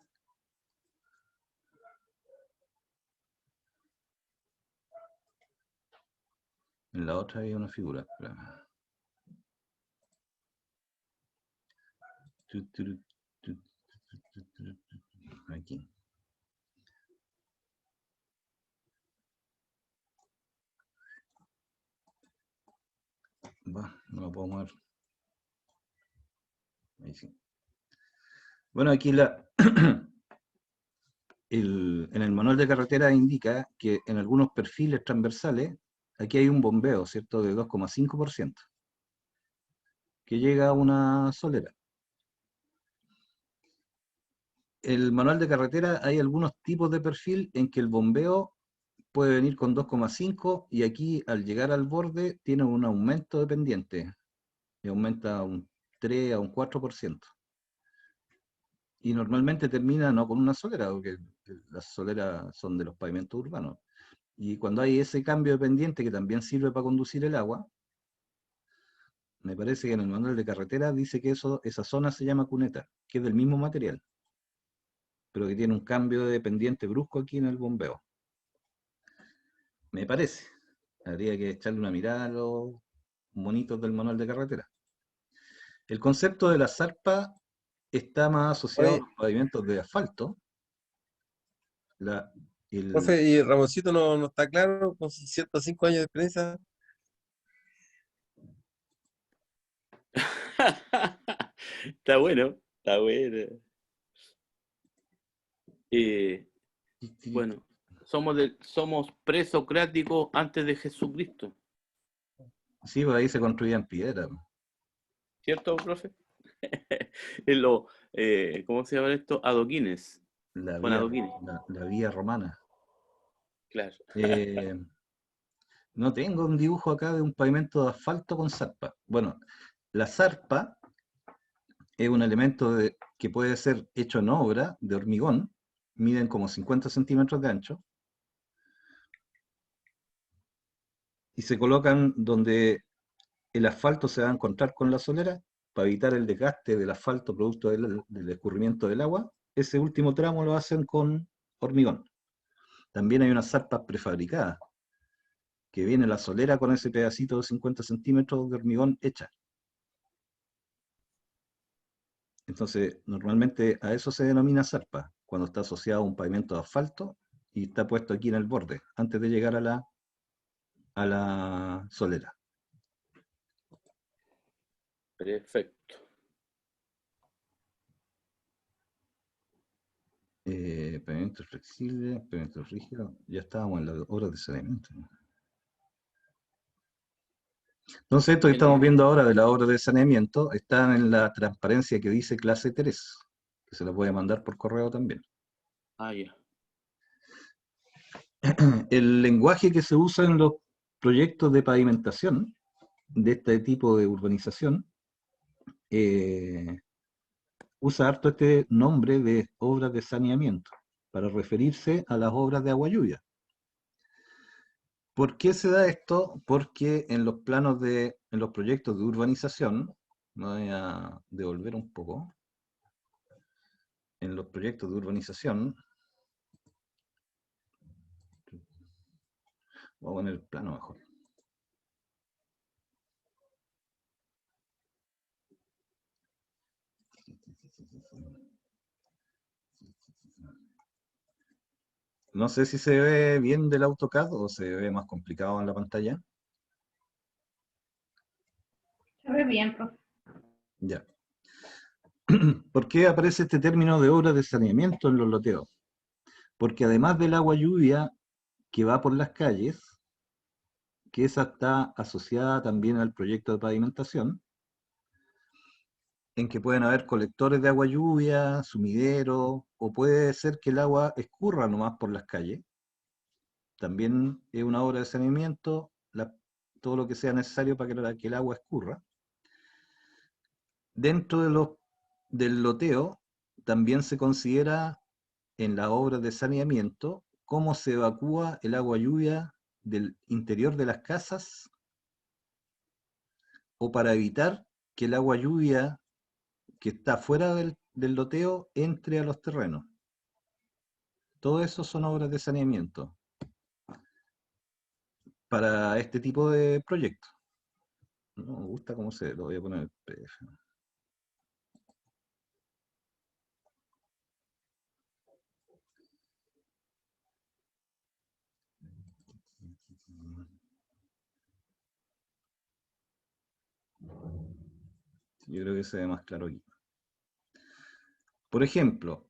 En la otra había una figura. Espérame. Tu, tu, tu, tu, Aquí. Va, no lo puedo mover. Ahí sí. Bueno, aquí en el manual de carretera indica que en algunos perfiles transversales, aquí hay un bombeo, ¿cierto?, de 2,5%, que llega a una solera. El manual de carretera hay algunos tipos de perfil en que el bombeo puede venir con 2,5 y aquí al llegar al borde tiene un aumento de pendiente y aumenta a un 3 a un 4%. Y normalmente termina no con una solera, porque las soleras son de los pavimentos urbanos. Y cuando hay ese cambio de pendiente que también sirve para conducir el agua, me parece que en el manual de carretera dice que esa zona se llama cuneta, que es del mismo material, pero que tiene un cambio de pendiente brusco aquí en el bombeo. Me parece. Habría que echarle una mirada a los monitos del manual de carretera. El concepto de la zarpa está más asociado a Oye, los pavimentos de asfalto. La, el, profe, y Ramoncito no está claro con sus 105 años de experiencia. Está bueno, está bueno. Bueno, somos presocráticos antes de Jesucristo, Sí, pues ahí se construía en piedra. ¿cierto, profe? En lo, ¿cómo se llama esto? Adoquines, La con vía, adoquines, la vía romana. claro. No tengo un dibujo acá de un pavimento de asfalto con zarpa. Bueno, la zarpa es un elemento que puede ser hecho en obra de hormigón, miden como 50 centímetros de ancho, y se colocan donde el asfalto se va a encontrar con la solera para evitar el desgaste del asfalto producto del escurrimiento del agua. Ese último tramo lo hacen con hormigón. También hay unas zarpas prefabricadas, que viene la solera con ese pedacito de 50 centímetros de hormigón hecha. Entonces, normalmente a eso se denomina zarpa, cuando está asociado a un pavimento de asfalto y está puesto aquí en el borde, antes de llegar a la solera. Perfecto. Pavimento flexible, pavimento rígido, ya estábamos en las obras de saneamiento. Entonces, esto que estamos viendo ahora de la obra de saneamiento está en la transparencia que dice clase 3, que se la puede mandar por correo también. Ah, ya. El lenguaje que se usa en los proyectos de pavimentación de este tipo de urbanización usa harto este nombre de obras de saneamiento para referirse a las obras de agua lluvia. ¿Por qué se da esto? Porque en los en los proyectos de urbanización, me voy a devolver un poco, en los proyectos de urbanización, voy a poner el plano mejor. No sé si se ve bien del AutoCAD o se ve más complicado en la pantalla. Se ve bien, profe. Ya. ¿Por qué aparece este término de obras de saneamiento en los loteos? Porque además del agua lluvia que va por las calles, que esa está asociada también al proyecto de pavimentación, en que pueden haber colectores de agua lluvia, sumideros, o puede ser que el agua escurra nomás por las calles. También es una obra de saneamiento, todo lo que sea necesario para que el agua escurra. Dentro del loteo, también se considera en las obras de saneamiento cómo se evacúa el agua lluvia del interior de las casas o para evitar que el agua lluvia que está fuera del loteo entre a los terrenos. Todo eso son obras de saneamiento para este tipo de proyectos. No me gusta cómo se ve, lo voy a poner en PDF. Yo creo que se ve más claro aquí. Por ejemplo,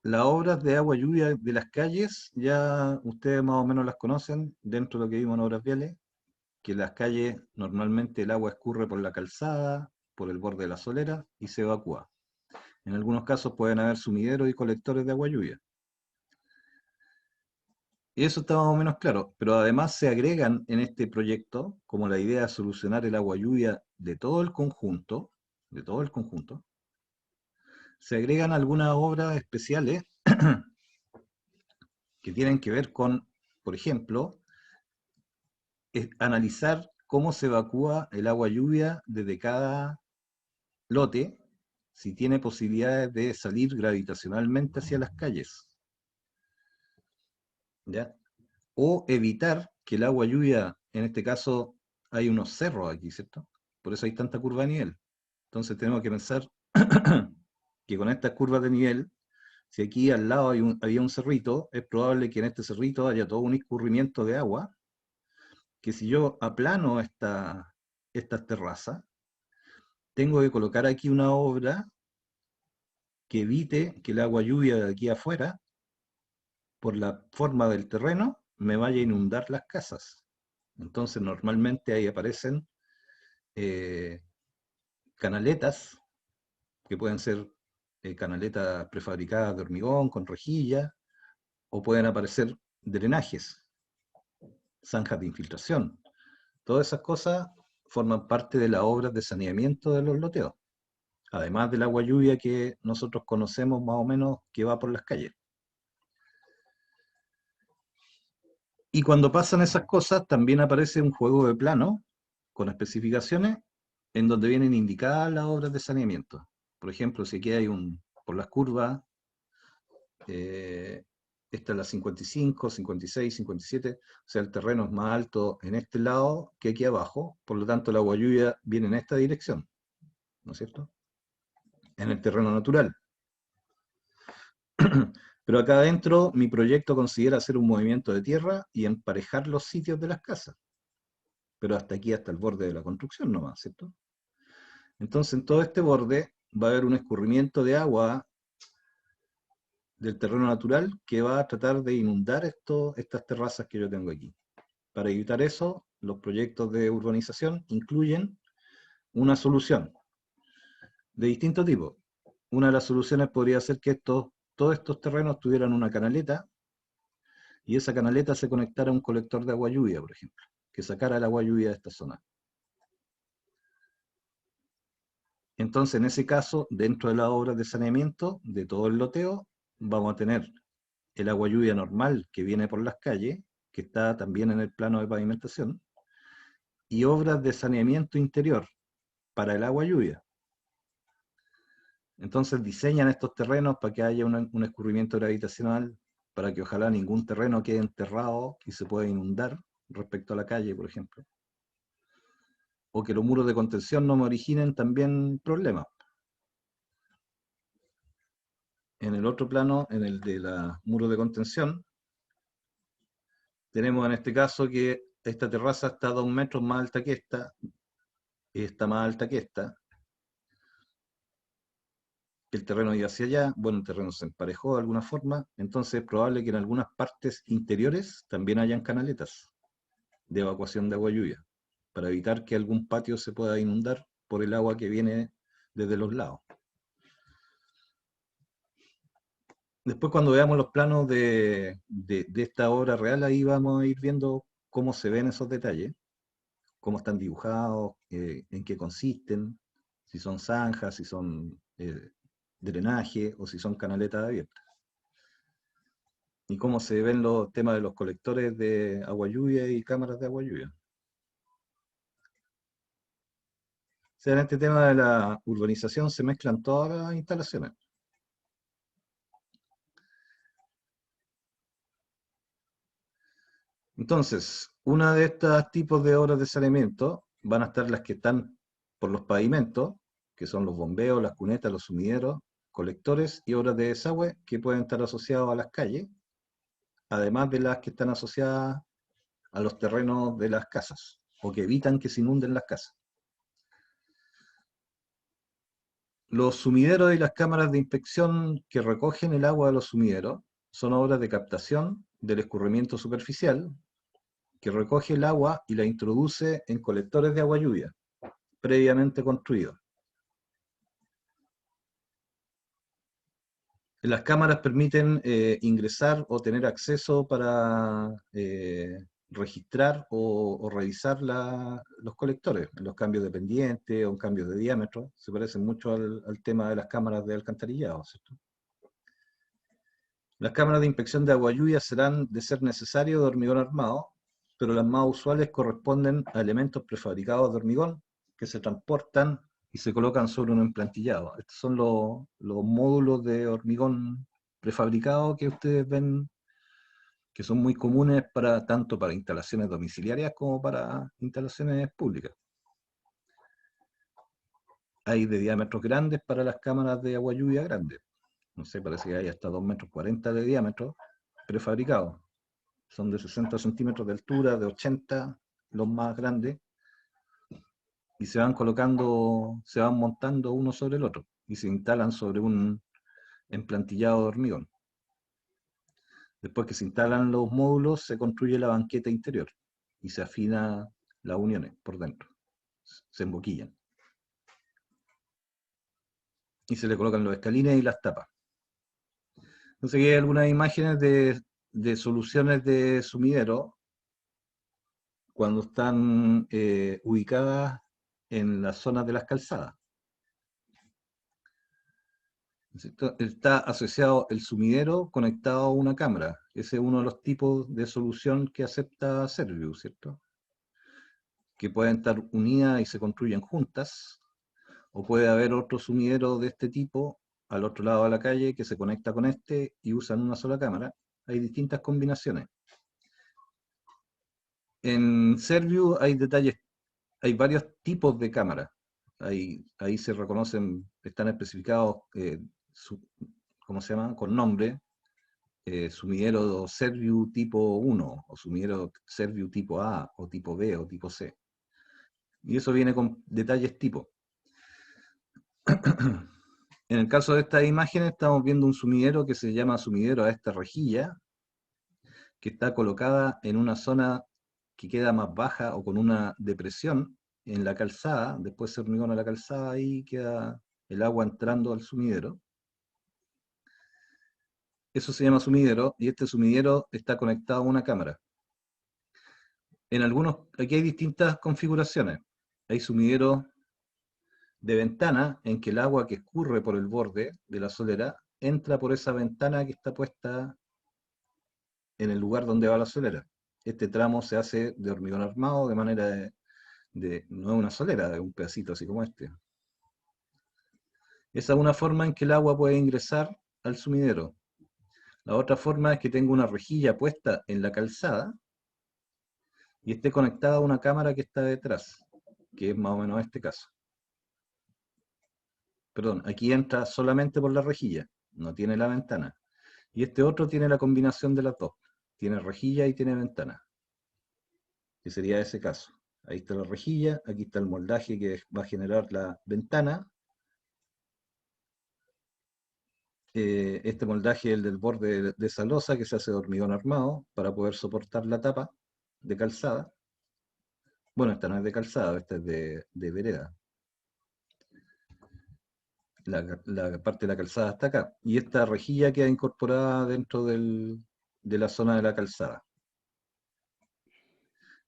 las obras de agua lluvia de las calles, ya ustedes más o menos las conocen dentro de lo que vimos en obras viales, que las calles normalmente el agua escurre por la calzada, por el borde de la solera y se evacúa. En algunos casos pueden haber sumideros y colectores de agua lluvia. Y eso está más o menos claro, pero además se agregan en este proyecto, como la idea de solucionar el agua lluvia de todo el conjunto, se agregan algunas obras especiales que tienen que ver con, por ejemplo, analizar cómo se evacúa el agua lluvia desde cada lote, si tiene posibilidades de salir gravitacionalmente hacia las calles, ¿ya? O evitar que el agua lluvia, en este caso hay unos cerros aquí, ¿cierto? Por eso hay tanta curva de nivel. Entonces tenemos que pensar que con estas curvas de nivel, si aquí al lado había un cerrito, es probable que en este cerrito haya todo un escurrimiento de agua, que si yo aplano estas terrazas, tengo que colocar aquí una obra que evite que el agua lluvia de aquí afuera por la forma del terreno, me vaya a inundar las casas. Entonces, normalmente ahí aparecen canaletas, que pueden ser canaletas prefabricadas de hormigón con rejilla, o pueden aparecer drenajes, zanjas de infiltración. Todas esas cosas forman parte de las obras de saneamiento de los loteos, además del agua lluvia que nosotros conocemos más o menos que va por las calles. Y cuando pasan esas cosas, también aparece un juego de plano con especificaciones en donde vienen indicadas las obras de saneamiento. Por ejemplo, si aquí hay por las curvas, esta es la 55, 56, 57, o sea, el terreno es más alto en este lado que aquí abajo, por lo tanto el agua lluvia viene en esta dirección, ¿no es cierto? En el terreno natural. Pero acá adentro mi proyecto considera hacer un movimiento de tierra y emparejar los sitios de las casas. Pero hasta aquí, hasta el borde de la construcción nomás, ¿cierto? Entonces en todo este borde va a haber un escurrimiento de agua del terreno natural que va a tratar de inundar estas terrazas que yo tengo aquí. Para evitar eso, los proyectos de urbanización incluyen una solución de distinto tipo. Una de las soluciones podría ser que todos estos terrenos tuvieran una canaleta y esa canaleta se conectara a un colector de agua lluvia, por ejemplo, que sacara el agua lluvia de esta zona. Entonces, en ese caso, dentro de las obras de saneamiento de todo el loteo, vamos a tener el agua lluvia normal que viene por las calles, que está también en el plano de pavimentación, y obras de saneamiento interior para el agua lluvia. Entonces diseñan estos terrenos para que haya un escurrimiento gravitacional, para que ojalá ningún terreno quede enterrado y se pueda inundar respecto a la calle, por ejemplo. O que los muros de contención no me originen también problemas. En el otro plano, en el de los muros de contención, tenemos en este caso que esta terraza está a 2 metros más alta que esta más alta que esta. El terreno iba hacia allá, bueno, el terreno se emparejó de alguna forma, entonces es probable que en algunas partes interiores también hayan canaletas de evacuación de agua lluvia, para evitar que algún patio se pueda inundar por el agua que viene desde los lados. Después cuando veamos los planos de esta obra real, ahí vamos a ir viendo cómo se ven esos detalles, cómo están dibujados, en qué consisten, si son zanjas, si son drenaje o si son canaletas abiertas. Y cómo se ven los temas de los colectores de agua lluvia y cámaras de agua lluvia. O sea, en este tema de la urbanización se mezclan todas las instalaciones. Entonces, una de estos tipos de obras de saneamiento van a estar las que están por los pavimentos, que son los bombeos, las cunetas, los sumideros, colectores y obras de desagüe que pueden estar asociadas a las calles, además de las que están asociadas a los terrenos de las casas, o que evitan que se inunden las casas. Los sumideros y las cámaras de inspección que recogen el agua de los sumideros son obras de captación del escurrimiento superficial, que recoge el agua y la introduce en colectores de agua lluvia, previamente construidos. Las cámaras permiten ingresar o tener acceso para registrar o revisar los colectores, los cambios de pendiente o cambios de diámetro. Se parecen mucho al tema de las cámaras de alcantarillado, ¿cierto? Las cámaras de inspección de agua lluvia serán, de ser necesario, de hormigón armado, pero las más usuales corresponden a elementos prefabricados de hormigón que se transportan y se colocan sobre un emplantillado. Estos son los módulos de hormigón prefabricado que ustedes ven, que son muy comunes tanto para instalaciones domiciliarias como para instalaciones públicas. Hay de diámetros grandes para las cámaras de agua lluvia grandes. No sé, parece que hay hasta 2,40 m de diámetro prefabricados. Son de 60 centímetros de altura, de 80 los más grandes, y se van colocando, se van montando uno sobre el otro, y se instalan sobre un emplantillado de hormigón. Después que se instalan los módulos, se construye la banqueta interior y se afina las uniones por dentro. Se emboquillan. Y se le colocan los escalines y las tapas. Entonces aquí hay algunas imágenes de soluciones de sumidero cuando están ubicadas en las zonas de las calzadas. ¿Cierto? Está asociado el sumidero conectado a una cámara. Ese es uno de los tipos de solución que acepta Serviu, ¿cierto? Que pueden estar unidas y se construyen juntas, o puede haber otro sumidero de este tipo al otro lado de la calle que se conecta con este y usan una sola cámara. Hay distintas combinaciones. En Serviu hay detalles, hay varios tipos de cámaras. Ahí se reconocen, están especificados, ¿cómo se llama? Con nombre, sumidero Serviu tipo 1, o sumidero Serviu tipo A, o tipo B, o tipo C. Y eso viene con detalles tipo. En el caso de estas imágenes estamos viendo un sumidero que se llama sumidero a esta rejilla, que está colocada en una zona que queda más baja o con una depresión en la calzada. Después se hormigona la calzada y queda el agua entrando al sumidero. Eso se llama sumidero, y este sumidero está conectado a una cámara. Aquí hay distintas configuraciones. Hay sumideros de ventana en que el agua que escurre por el borde de la solera entra por esa ventana que está puesta en el lugar donde va la solera. Este tramo se hace de hormigón armado de manera no es una solera, es un pedacito así como este. Esa es una forma en que el agua puede ingresar al sumidero. La otra forma es que tenga una rejilla puesta en la calzada y esté conectada a una cámara que está detrás, que es más o menos este caso. Perdón, aquí entra solamente por la rejilla, no tiene la ventana. Y este otro tiene la combinación de las dos. Tiene rejilla y tiene ventana, que sería ese caso. Ahí está la rejilla, aquí está el moldaje que va a generar la ventana. Este moldaje es el del borde de esa losa que se hace de hormigón armado para poder soportar la tapa de calzada. Bueno, esta no es de calzada, esta es de vereda. La parte de la calzada está acá. Y esta rejilla queda incorporada dentro de la zona de la calzada.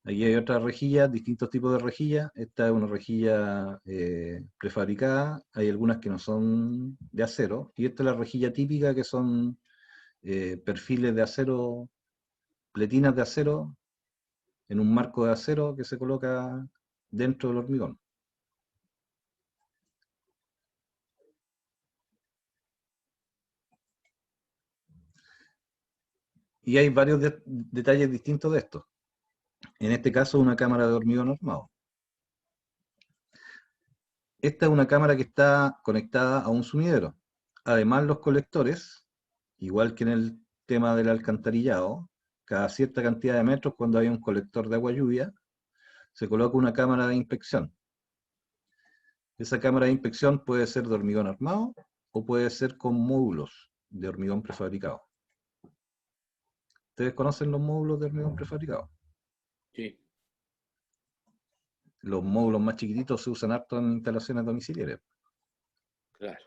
Aquí hay otras rejillas, distintos tipos de rejillas. Esta es una rejilla prefabricada. Hay algunas que no son de acero. Y esta es la rejilla típica, que son perfiles de acero, pletinas de acero, en un marco de acero que se coloca dentro del hormigón. Y hay varios detalles distintos de esto. En este caso, una cámara de hormigón armado. Esta es una cámara que está conectada a un sumidero. Además, los colectores, igual que en el tema del alcantarillado, cada cierta cantidad de metros, cuando hay un colector de agua lluvia, se coloca una cámara de inspección. Esa cámara de inspección puede ser de hormigón armado o puede ser con módulos de hormigón prefabricado. ¿Ustedes conocen los módulos de hormigón prefabricado? Sí. Los módulos más chiquititos se usan harto en instalaciones domiciliarias. Claro.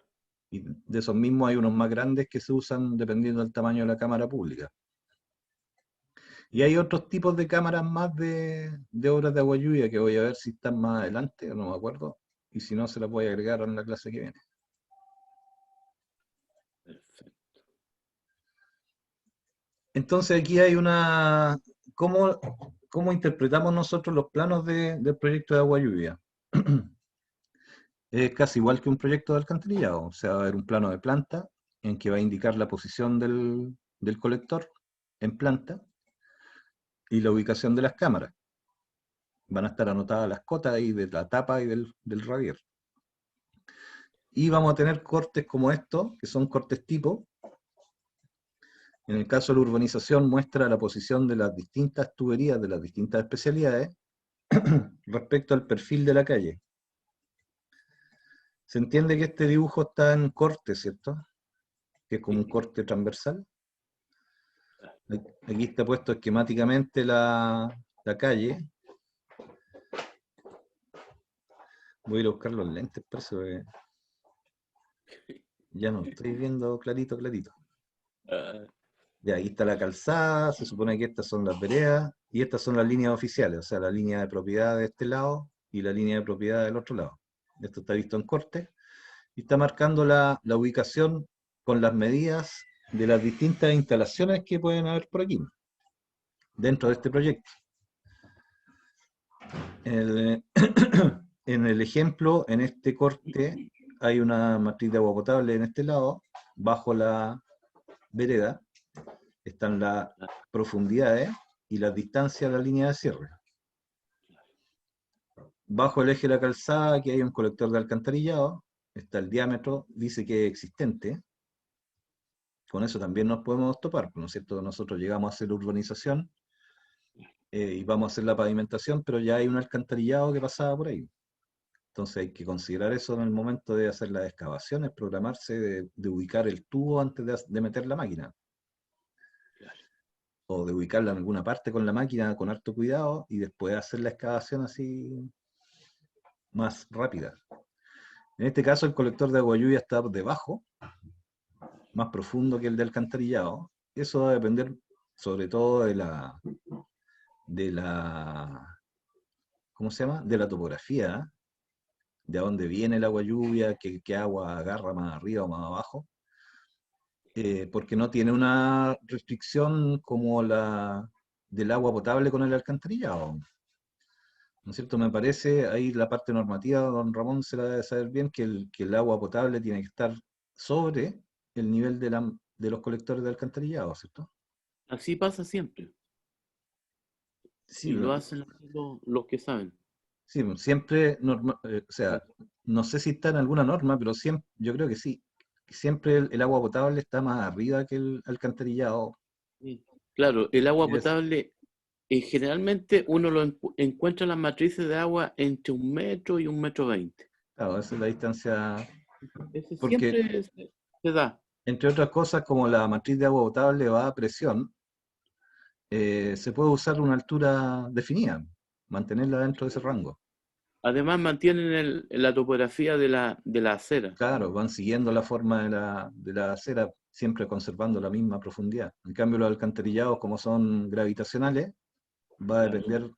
Y de esos mismos hay unos más grandes que se usan dependiendo del tamaño de la cámara pública. Y hay otros tipos de cámaras más de obras de agua lluvia que voy a ver si están más adelante, no me acuerdo. Y si no, se las voy a agregar en la clase que viene. Perfecto. Entonces aquí hay ¿Cómo interpretamos nosotros los planos del proyecto de agua lluvia? Es casi igual que un proyecto de alcantarillado. O sea, va a haber un plano de planta en que va a indicar la posición del colector en planta y la ubicación de las cámaras. Van a estar anotadas las cotas ahí de la tapa y del radier. Y vamos a tener cortes como estos, que son cortes tipo. En el caso de la urbanización muestra la posición de las distintas tuberías, de las distintas especialidades, respecto al perfil de la calle. Se entiende que este dibujo está en corte, ¿cierto? Que es como un corte transversal. Aquí está puesto esquemáticamente la calle. Voy a ir a buscar los lentes, por eso ya no estoy viendo clarito, clarito. Ah, Ya, ahí está la calzada, se supone que estas son las veredas, y estas son las líneas oficiales, o sea, la línea de propiedad de este lado y la línea de propiedad del otro lado. Esto está visto en corte, y está marcando la ubicación con las medidas de las distintas instalaciones que pueden haber por aquí, dentro de este proyecto. En el ejemplo, en este corte, hay una matriz de agua potable en este lado, bajo la vereda, están las profundidades y las distancias de la línea de cierre. Bajo el eje de la calzada, aquí hay un colector de alcantarillado, está el diámetro, dice que es existente. Con eso también nos podemos topar, ¿no es cierto? Nosotros llegamos a hacer urbanización y vamos a hacer la pavimentación, pero ya hay un alcantarillado que pasaba por ahí. Entonces hay que considerar eso en el momento de hacer las excavaciones, programarse de ubicar el tubo antes de meter la máquina. O de ubicarla en alguna parte con la máquina con harto cuidado y después hacer la excavación así más rápida. En este caso el colector de agua lluvia está debajo, más profundo que el de alcantarillado. Eso va a depender sobre todo de la ¿cómo se llama? De la topografía, de dónde viene el agua lluvia, qué agua agarra más arriba o más abajo. Porque no tiene una restricción como la del agua potable con el alcantarillado. ¿No es cierto? Me parece, ahí la parte normativa, don Ramón se la debe saber bien, que el agua potable tiene que estar sobre el nivel de los colectores de alcantarillado, ¿cierto? así pasa siempre. Sí, Y lo hacen así los que saben. sí, siempre, o sea, no sé si está en alguna norma, pero siempre, yo creo que sí. Siempre el agua potable está más arriba que el alcantarillado. Sí. Claro, el agua Es- potable, generalmente uno lo encuentra en las matrices de agua entre 1 metro y 1,20 m. Claro, esa es la distancia, Ese porque siempre se da. entre otras cosas, como la matriz de agua potable va a presión, se puede usar una altura definida, mantenerla dentro de ese rango. Además mantienen la topografía de la acera. Claro, van siguiendo la forma de la acera, siempre conservando la misma profundidad. En cambio, los alcantarillados, como son gravitacionales, va a Claro. depender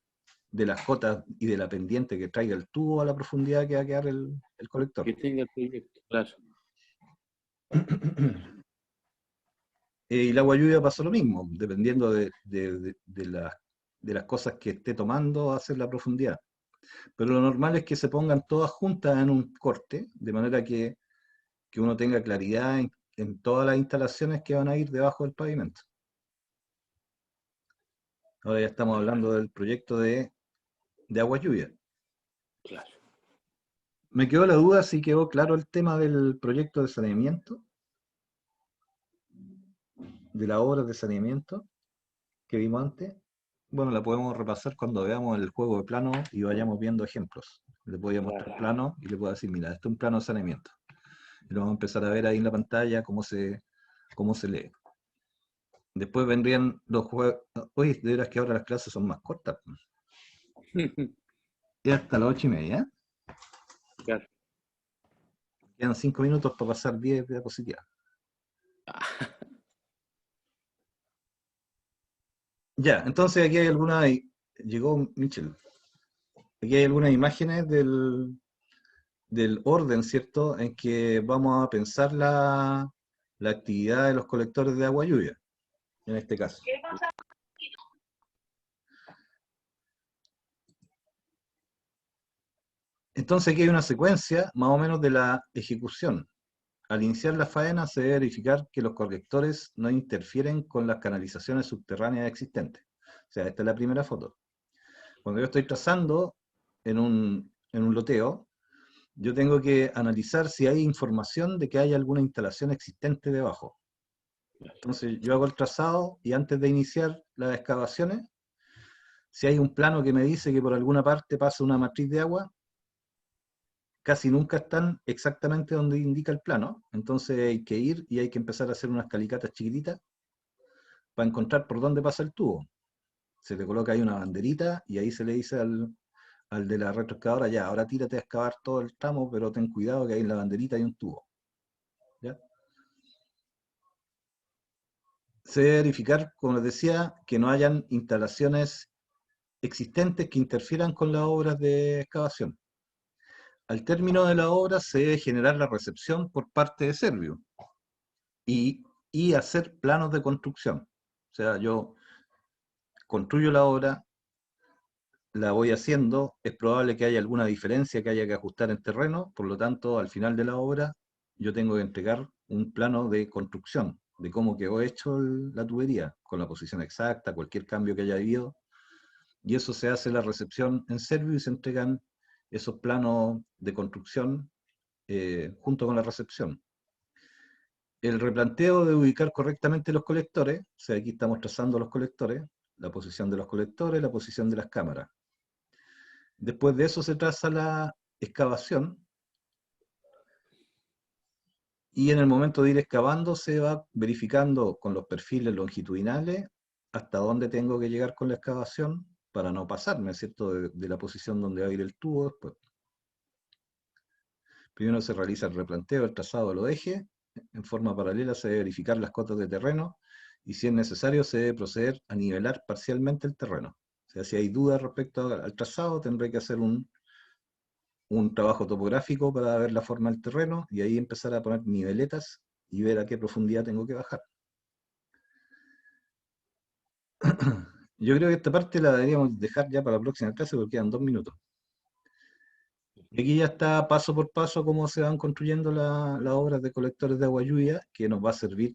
de las cotas y de la pendiente que traiga el tubo a la profundidad que va a quedar el colector. Que tenga el proyecto, claro. Y el agua lluvia pasó lo mismo, dependiendo de las cosas que esté tomando, hacer la profundidad. Pero lo normal es que se pongan todas juntas en un corte, de manera que uno tenga claridad en todas las instalaciones que van a ir debajo del pavimento. Ahora ya estamos hablando del proyecto de agua lluvia. Claro. Me quedó la duda si quedó claro el tema del proyecto de saneamiento, de la obra de saneamiento que vimos antes. Bueno, la podemos repasar cuando veamos el juego de planos y vayamos viendo ejemplos. Le voy a mostrar planos y le puedo decir, mira, este es un plano de saneamiento. Y lo vamos a empezar a ver ahí en la pantalla cómo se lee. Después vendrían los juegos. Oye, de veras que ahora las clases son más cortas. Ya hasta las 8:30. Claro. Quedan 5 minutos para pasar 10 diapositivas. Ya, entonces aquí hay algunas. Llegó Michel. Aquí hay algunas imágenes del orden, ¿cierto?, en que vamos a pensar la actividad de los colectores de agua lluvia, en este caso. Entonces aquí hay una secuencia más o menos de la ejecución. Al iniciar la faena se debe verificar que los colectores no interfieren con las canalizaciones subterráneas existentes. O sea, esta es la primera foto. Cuando yo estoy trazando en un loteo, yo tengo que analizar si hay información de que hay alguna instalación existente debajo. Entonces yo hago el trazado y antes de iniciar las excavaciones, si hay un plano que me dice que por alguna parte pasa una matriz de agua, casi nunca están exactamente donde indica el plano, entonces hay que ir y hay que empezar a hacer unas calicatas chiquititas para encontrar por dónde pasa el tubo. Se le coloca ahí una banderita y ahí se le dice al de la retroexcavadora, ya, ahora tírate a excavar todo el tramo, pero ten cuidado que ahí en la banderita hay un tubo. ¿Ya? Se debe verificar, como les decía, que no hayan instalaciones existentes que interfieran con las obras de excavación. Al término de la obra se debe generar la recepción por parte de Servio y hacer planos de construcción. O sea, yo construyo la obra, la voy haciendo, es probable que haya alguna diferencia que haya que ajustar en terreno, por lo tanto, al final de la obra, yo tengo que entregar un plano de construcción, de cómo quedó hecho la tubería, con la posición exacta, cualquier cambio que haya habido, y eso se hace la recepción en Servio y se entregan esos planos de construcción junto con la recepción. El replanteo de ubicar correctamente los colectores, o sea, aquí estamos trazando los colectores, la posición de los colectores, la posición de las cámaras. Después de eso se traza la excavación, y en el momento de ir excavando se va verificando con los perfiles longitudinales hasta dónde tengo que llegar con la excavación para no pasarme, ¿cierto?, de la posición donde va a ir el tubo después. Primero se realiza el replanteo, el trazado de los ejes, en forma paralela se debe verificar las cotas de terreno, y si es necesario se debe proceder a nivelar parcialmente el terreno. O sea, si hay dudas respecto al trazado, tendré que hacer un trabajo topográfico para ver la forma del terreno, y ahí empezar a poner niveletas y ver a qué profundidad tengo que bajar. Yo creo que esta parte la deberíamos dejar ya para la próxima clase porque quedan 2 minutos. Y aquí ya está paso por paso cómo se van construyendo las obras de colectores de agua lluvia, que nos va a servir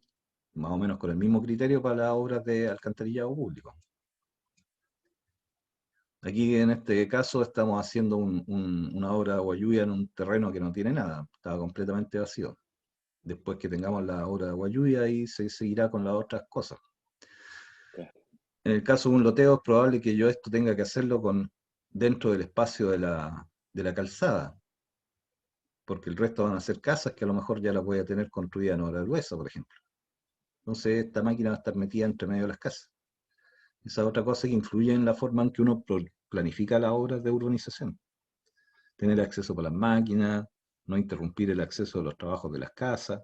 más o menos con el mismo criterio para las obras de alcantarillado público. Aquí en este caso estamos haciendo una obra de agua lluvia en un terreno que no tiene nada, estaba completamente vacío. Después que tengamos la obra de agua lluvia, ahí se seguirá con las otras cosas. En el caso de un loteo es probable que yo esto tenga que hacerlo dentro del espacio de la calzada, porque el resto van a ser casas que a lo mejor ya las voy a tener construidas en obra gruesa, por ejemplo. Entonces esta máquina va a estar metida entre medio de las casas. Esa es otra cosa que influye en la forma en que uno planifica las obras de urbanización. Tener acceso para las máquinas, no interrumpir el acceso de los trabajos de las casas,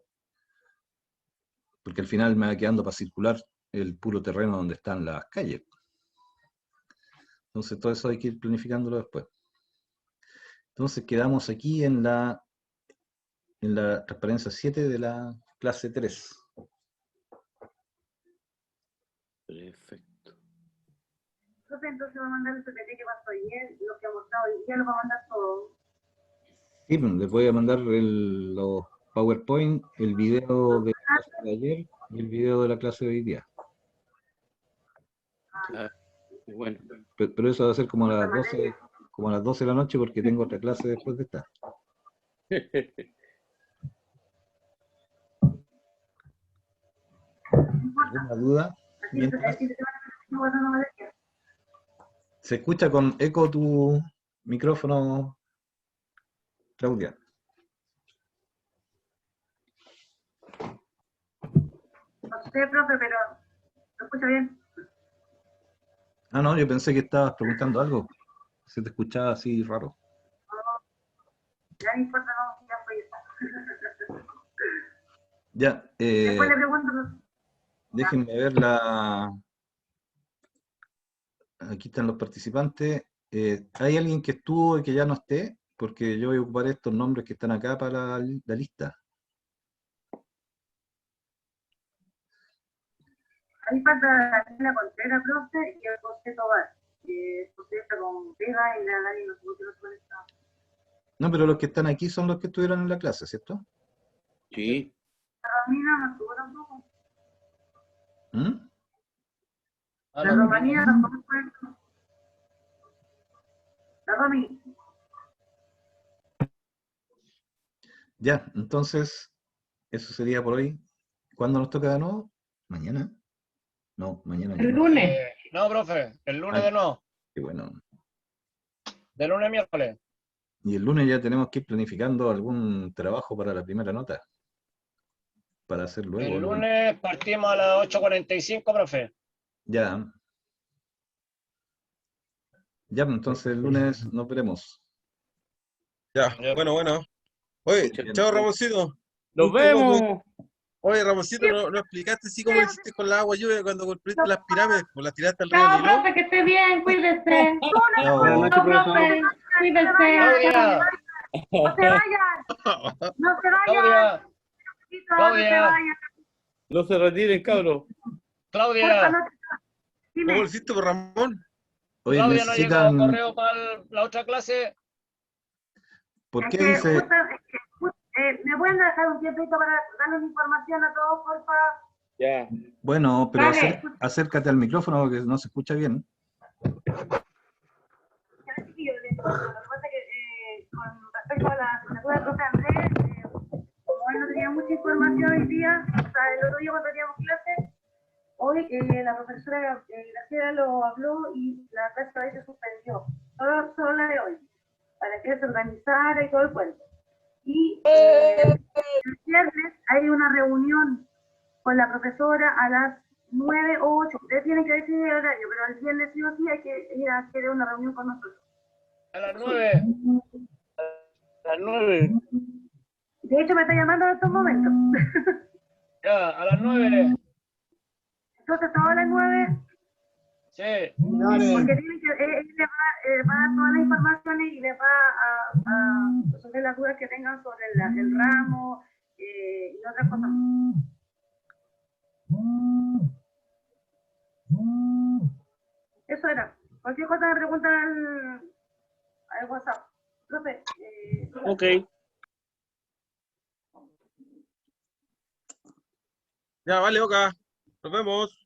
porque al final me va quedando para circular el puro terreno donde están las calles. Entonces todo eso hay que ir planificándolo después. Entonces quedamos aquí en la transparencia 7 de la clase 3. Perfecto. Profe, entonces va a mandar el PPT que pasó ayer, lo que ha mostrado hoy día, lo va a mandar todo. Sí, pues, les voy a mandar los PowerPoint, el video de la clase de ayer y el video de la clase de hoy día. Ah, bueno. Pero eso va a ser como a las 12, de la noche porque tengo otra clase después de esta. ¿Alguna duda? Mientras, se escucha con eco tu micrófono, Claudia. No sé, profe, pero ¿lo escucha bien? Ah, no, yo pensé que estabas preguntando algo. Se te escuchaba así raro. Ya no importa, no, ya fue eso. Ya, Después le pregunto. déjenme ver aquí están los participantes. ¿Hay alguien que estuvo y que ya no esté? Porque yo voy a ocupar estos nombres que están acá para la lista. Ahí falta la Contreras, profe, y el José Tobar. José está con Vega y la Dani no sé por qué no se conecta. No, pero los que están aquí son los que estuvieron en la clase, ¿cierto? Sí. La Romina no estuvo tampoco. ¿Mm? La Romanía tampoco fue. La Romy. Ya, entonces, eso sería por hoy. ¿Cuándo nos toca de nuevo? ¿Mañana? No, mañana El no. lunes. No, profe, el lunes Ay, de nuevo. qué bueno. De lunes a miércoles. Y el lunes ya tenemos que ir planificando algún trabajo para la primera nota. para hacer luego. El lunes partimos a las 8:45, profe. Ya. Ya, pues, entonces el lunes nos veremos. Ya, Ya. bueno. Oye, Bien. chao Ramoncito. ¡Nos Gusto, loco. vemos! Oye, Ramoncito, ¿no explicaste así cómo lo hiciste con la agua lluvia cuando construiste las pirámides? ¿O las tiraste al río Chao, Nilo? profe, que esté bien, cuídese. Chao. Buenas noches, Chao, profesor. profe, cuídese. Claudia, No se vayan, no se vayan. Claudia, Chicos, Claudia. no se vayan. No se retiren, cabros. Porfa, Claudia, no se- ¿Cómo lo Dime, hiciste por Ramón? Oye, Claudia, ¿no ha llegado necesitan... correo para la otra clase? ¿Por es qué que dice...? ¿me pueden dejar un tiempito para darles información a todos, porfa? Ya. Bueno, pero Vale. acércate al micrófono porque no se escucha bien. Ya, chiquillos, lo que pasa es que con respecto a la asignatura del profe Andrés, como él no tenía mucha información hoy día, o sea, el otro día cuando teníamos clase, hoy la profesora Graciela lo habló y la clase hoy se suspendió, solo la de hoy, para que se organizara y todo el cuento. Y el viernes hay una reunión con la profesora a las 9 o 8. Ustedes tienen que decidir el horario, pero el viernes sí o sí hay que ir a hacer una reunión con nosotros. A las 9. A las 9. De hecho, me está llamando en estos momentos. Ya, a las 9. Entonces, todas las 9, Sí. porque tienen que, él les va a dar todas las informaciones y les va a resolver las dudas que tengan sobre el ramo y otras cosas. Eso era. Cualquier cosa me preguntan al WhatsApp. Profe, Ok. Ya, vale, Oka. Nos vemos.